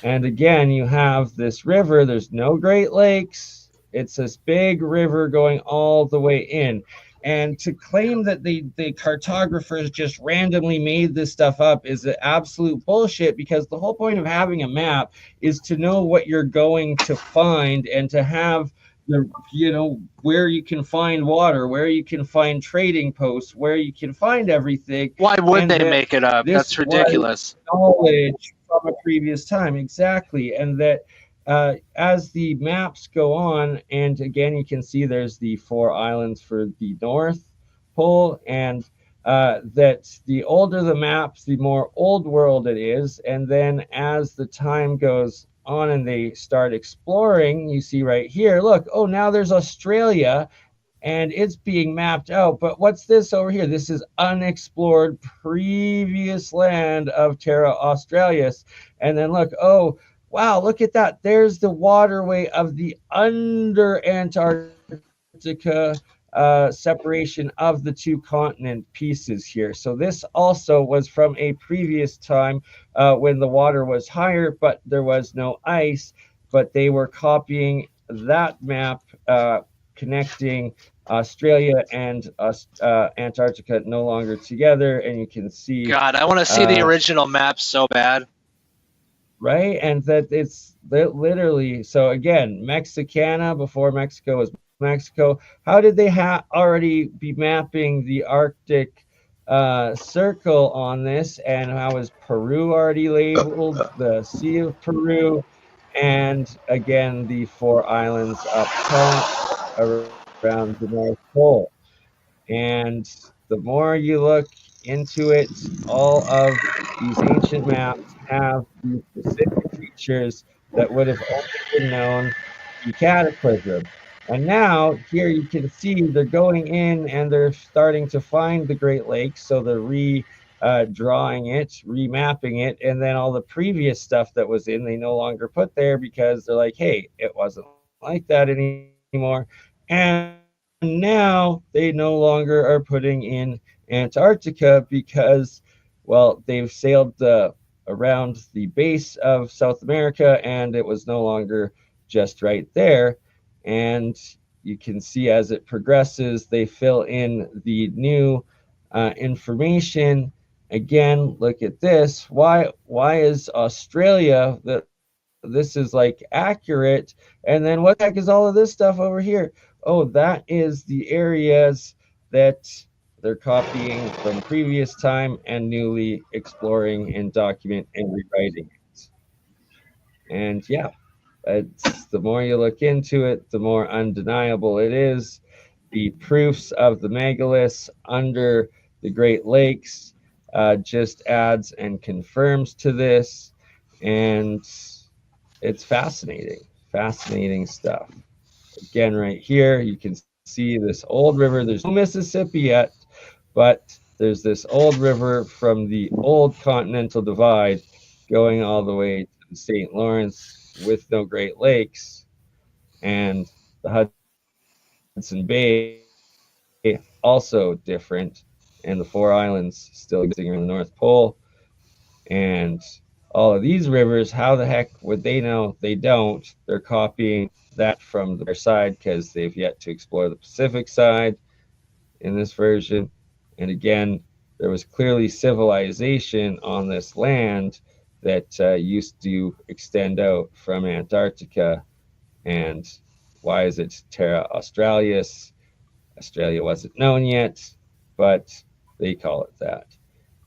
And again, you have this river. There's no Great Lakes. It's this big river going all the way in. And to claim that the cartographers just randomly made this stuff up is absolute bullshit, because the whole point of having a map is to know what you're going to find, and to have the, you know, where you can find water, where you can find trading posts, where you can find everything. Why would And they that make it up? this That's ridiculous. knowledge from a previous time, exactly. And that as the maps go on, and again, you can see there's the 4 islands for the North Pole, and that the older the maps, the more old world it is. And then as the time goes on and they start exploring, you see right here, look, oh, now there's Australia, and it's being mapped out. But what's this over here? This is unexplored previous land of Terra Australis. And then look, oh, wow, look at that. There's the waterway of the under Antarctica separation of the two continent pieces here. So this also was from a previous time when the water was higher, but there was no ice. But they were copying that map, connecting Australia and Antarctica no longer together. And you can see, God, I want to see the original maps so bad. right? And that it's literally, so again, Mexicana before Mexico was Mexico. How did they already be mapping the Arctic Circle on this? And how is Peru already labeled? The Sea of Peru. And again, the 4 islands up top around the North Pole. And the more you look into it, all of these ancient maps have these specific features that would have only been known in Cataclysm. And now here you can see they're going in and they're starting to find the Great Lakes. So they're drawing it, remapping it, and then all the previous stuff that was in, they no longer put there, because they're like, hey, it wasn't like that anymore. And now they no longer are putting in Antarctica because, well, they've sailed around the base of South America, and it was no longer just right there. And you can see as it progresses, they fill in the new information. Again, look at this. Why is Australia that this is like accurate? And then what the heck is all of this stuff over here? Oh, that is the areas that they're copying from previous time and newly exploring and document and rewriting it. And yeah. It's, the more you look into it, the more undeniable it is. The proofs of the megaliths under the Great Lakes just adds and confirms to this, and it's fascinating stuff. Again, right here, you can see this old river. There's no Mississippi yet, but there's this old river from the old continental divide going all the way to the St. Lawrence with no Great Lakes, and the Hudson Bay also different, and the four islands still existing around the North Pole. And all of these rivers, how the heck would they know? They don't. They're copying that from their side because they've yet to explore the Pacific side in this version. And again, there was clearly civilization on this land that used to extend out from Antarctica. And why is it Terra Australis? Australia wasn't known yet, but they call it that.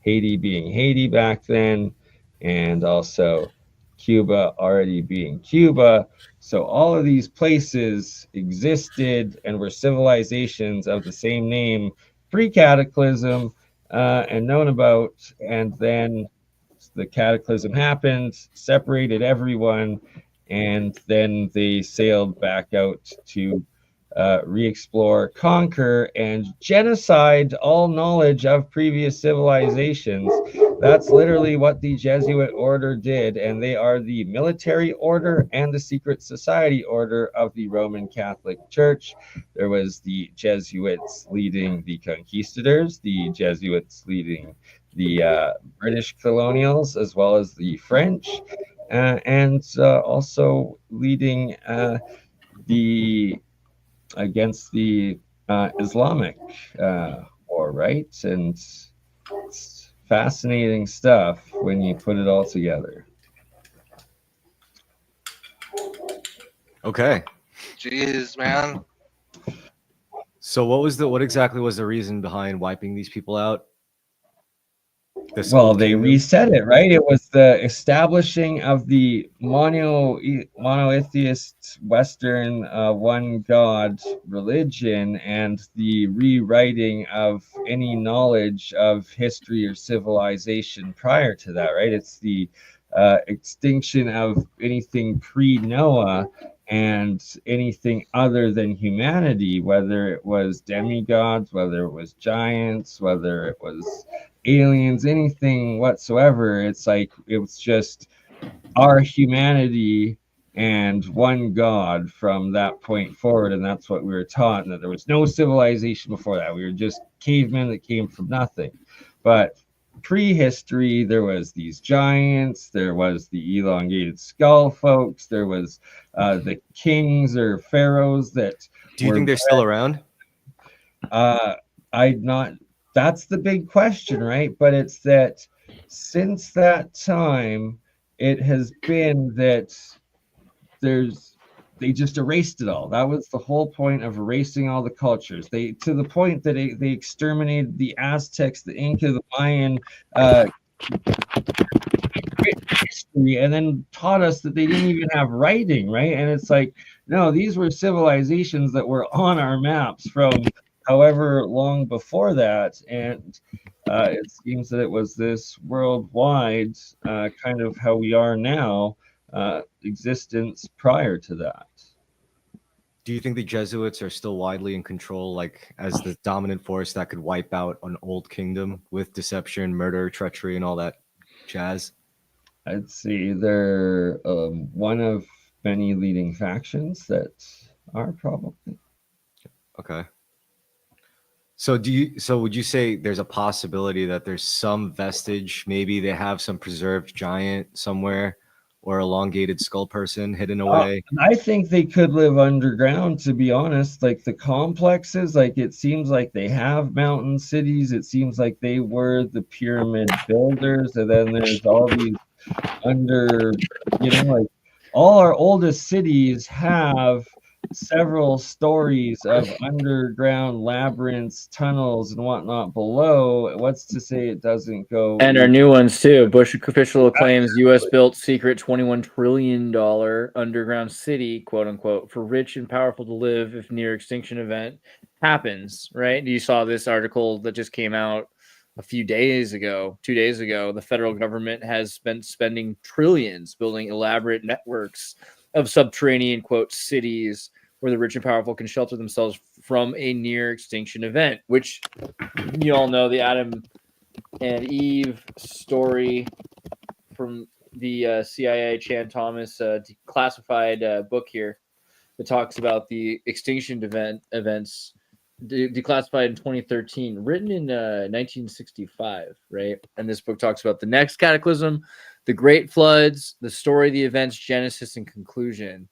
Haiti being Haiti back then, and also Cuba already being Cuba. So all of these places existed and were civilizations of the same name pre-cataclysm and known about, and then the cataclysm happened, separated everyone, and then they sailed back out to re-explore, conquer, and genocide all knowledge of previous civilizations. That's literally what the Jesuit order did, and they are the military order and the secret society order of the Roman Catholic Church. There was the Jesuits leading the conquistadors, the Jesuits leading the British colonials, as well as the French, and also leading the against the Islamic war, right? And it's fascinating stuff when you put it all together. Okay. Jeez, man. So what exactly was the reason behind wiping these people out? Well, they reset it, right? It was the establishing of the monotheist Western one God religion, and the rewriting of any knowledge of history or civilization prior to that, right? It's the extinction of anything pre-Noah and anything other than humanity, whether it was demigods, whether it was giants, whether it was aliens, anything whatsoever. It's like it was just our humanity and one God from that point forward, and that's what we were taught, and that there was no civilization before that. We were just cavemen that came from nothing. But prehistory, there was these giants, there was the elongated skull folks, there was the kings or pharaohs that do you think they're still around? I'd not. That's the big question, right? But it's that since that time, it has been that they just erased it all. That was the whole point of erasing all the cultures. They, to the point that they exterminated the Aztecs, the Inca, the Mayan history, and then taught us that they didn't even have writing, right? And it's like, no, these were civilizations that were on our maps from however long before that, and it seems that it was this worldwide kind of how we are now existence prior to that. Do you think the Jesuits are still widely in control, like as the dominant force that could wipe out an old kingdom with deception, murder, treachery, and all that jazz? I'd say they're one of many leading factions that are probably. Okay. So would you say there's a possibility that there's some vestige, maybe they have some preserved giant somewhere or elongated skull person hidden away? I think they could live underground, to be honest. Like the complexes, like it seems like they have mountain cities. It seems like they were the pyramid builders, and then there's all these like all our oldest cities have several stories of underground labyrinths, tunnels, and whatnot below. What's to say it doesn't go? And our new ones too. Bush official claims U.S. built secret $21 trillion underground city, quote unquote, for rich and powerful to live if near extinction event happens. Right? You saw this article that just came out a few days ago, 2 days ago. The federal government has been spending trillions building elaborate networks of subterranean, quote, cities where the rich and powerful can shelter themselves from a near extinction event, which you all know, the Adam and Eve story from the CIA Chan Thomas declassified book here that talks about the extinction events declassified in 2013, written in 1965, right? And this book talks about the next cataclysm, the great floods, the story, the events, genesis, and conclusion.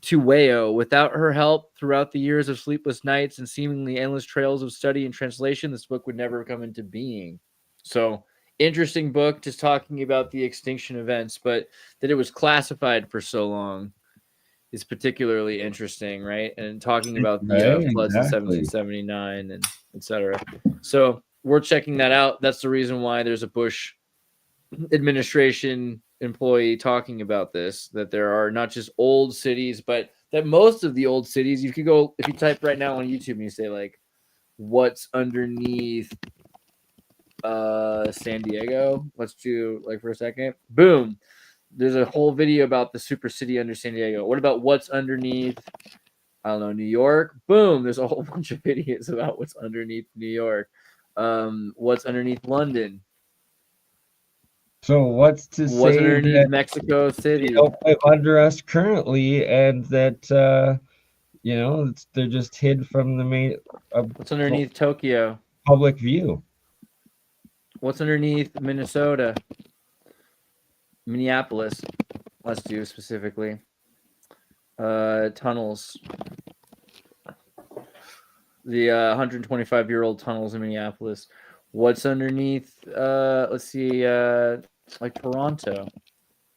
To Wayo, without her help throughout the years of sleepless nights and seemingly endless trails of study and translation, this book would never come into being. So, interesting book, just talking about the extinction events, but that it was classified for so long is particularly interesting, right? And talking about the floods in 1779 and etc. So, we're checking that out. That's the reason why there's a Bush administration employee talking about this, that there are not just old cities, but that most of the old cities, you could go, if you type right now on YouTube and you say like, what's underneath San Diego, let's do like for a second, boom, there's a whole video about the super city under San Diego. What about what's underneath, I don't know, New York? Boom, there's a whole bunch of videos about what's underneath New York. What's underneath London? So what's to say underneath that Mexico City? They don't live under us currently, and that they're just hid from the main. What's underneath Tokyo? Public view. What's underneath Minnesota? Minneapolis. Let's do specifically. Tunnels. The 125-year-old tunnels in Minneapolis. What's underneath? Let's see. Like Toronto.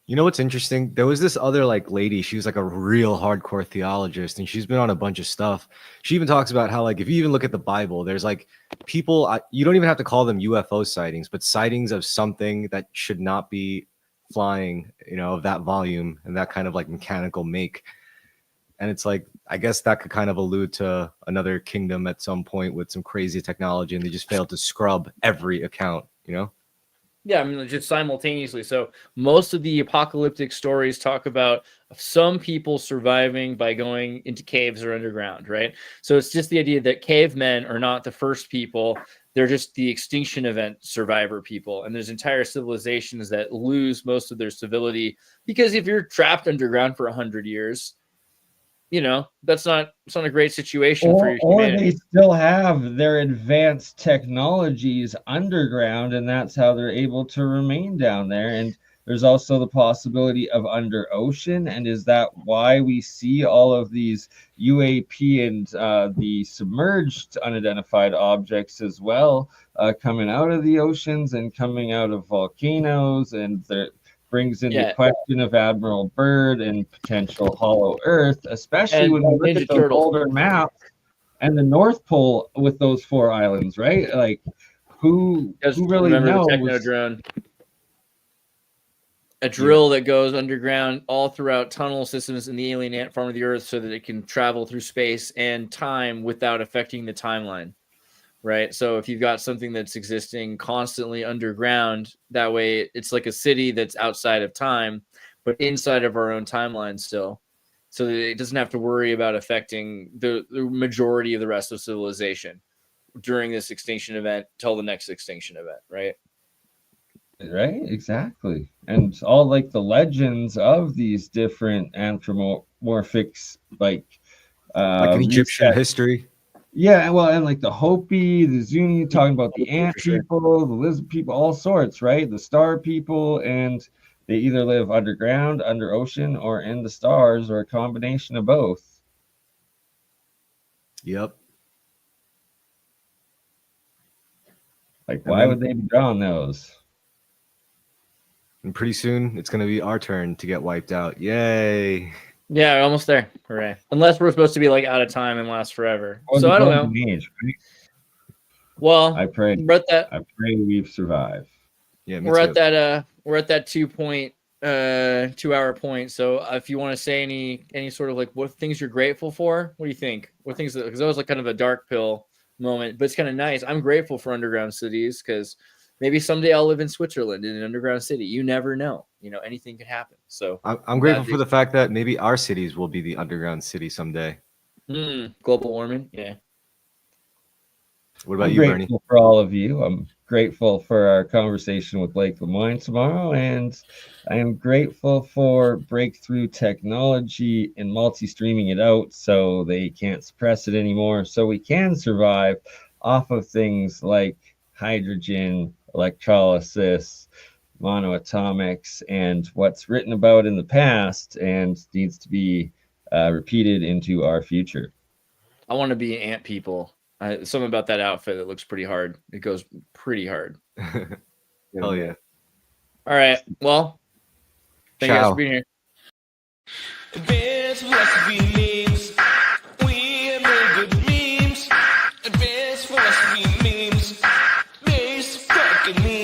You know what's interesting? There was this other like lady. She was like a real hardcore theologist, and she's been on a bunch of stuff. She even talks about how like if you even look at the Bible, there's like people. You don't even have to call them UFO sightings, but sightings of something that should not be flying. You know, of that volume and that kind of like mechanical make. And it's like, I guess that could kind of allude to another kingdom at some point with some crazy technology, and they just failed to scrub every account, you know? Yeah, I mean, just simultaneously. So most of the apocalyptic stories talk about some people surviving by going into caves or underground, right? So it's just the idea that cavemen are not the first people. They're just the extinction event survivor people. And there's entire civilizations that lose most of their civility because if you're trapped underground for 100 years, you know, it's not a great situation for your humanity. Or they still have their advanced technologies underground, and that's how they're able to remain down there. And there's also the possibility of under ocean. And is that why we see all of these UAP and the submerged unidentified objects as well coming out of the oceans and coming out of volcanoes? And they're brings in the question of Admiral Byrd and potential hollow Earth, especially when we look at those older maps and the North Pole with those 4 islands, right? Like, who really knows? The techno drone, a drill that goes underground all throughout tunnel systems in the alien ant farm of the Earth, so that it can travel through space and time without affecting the timeline. Right. So if you've got something that's existing constantly underground, that way it's like a city that's outside of time, but inside of our own timeline still. So that it doesn't have to worry about affecting the majority of the rest of civilization during this extinction event till the next extinction event. Right. Right. Exactly. And all like the legends of these different anthropomorphics, like an Egyptian history. Yeah, well, and like the Hopi, the Zuni, talking about the ant people, the lizard people, all sorts, right? The star people, and they either live underground, under ocean, or in the stars, or a combination of both. Yep. Like, why would they be drawing those? And pretty soon, it's going to be our turn to get wiped out. Yay! Yeah, we're almost there. Hooray. Unless we're supposed to be like out of time and last forever. Or So the I don't know. golden age, right? Well, I pray. we're at that. I pray we've survived. Yeah, me We're too. at that. We're at that 2-hour point. So if you want to say any sort of like what things you're grateful for, what do you think? What things? Because that was like kind of a dark pill moment, but it's kind of nice. I'm grateful for underground cities because maybe someday I'll live in Switzerland in an underground city. You never know. You know, anything could happen. So I'm grateful for the fact that maybe our cities will be the underground city someday. Global warming. Yeah. What about I'm you, Bernie? grateful for all of you. I'm grateful for our conversation with Lake Lemoyne tomorrow, and I am grateful for breakthrough technology and multi-streaming it out so they can't suppress it anymore, so we can survive off of things like hydrogen, electrolysis, monoatomics, and what's written about in the past and needs to be repeated into our future. I want to be ant people. Something about that outfit that looks pretty hard. It goes pretty hard. Hell yeah. All right. Well, thank you guys Ciao. for being here. Advanced philosophy memes. We make good memes. Advanced philosophy memes. Base fucking memes.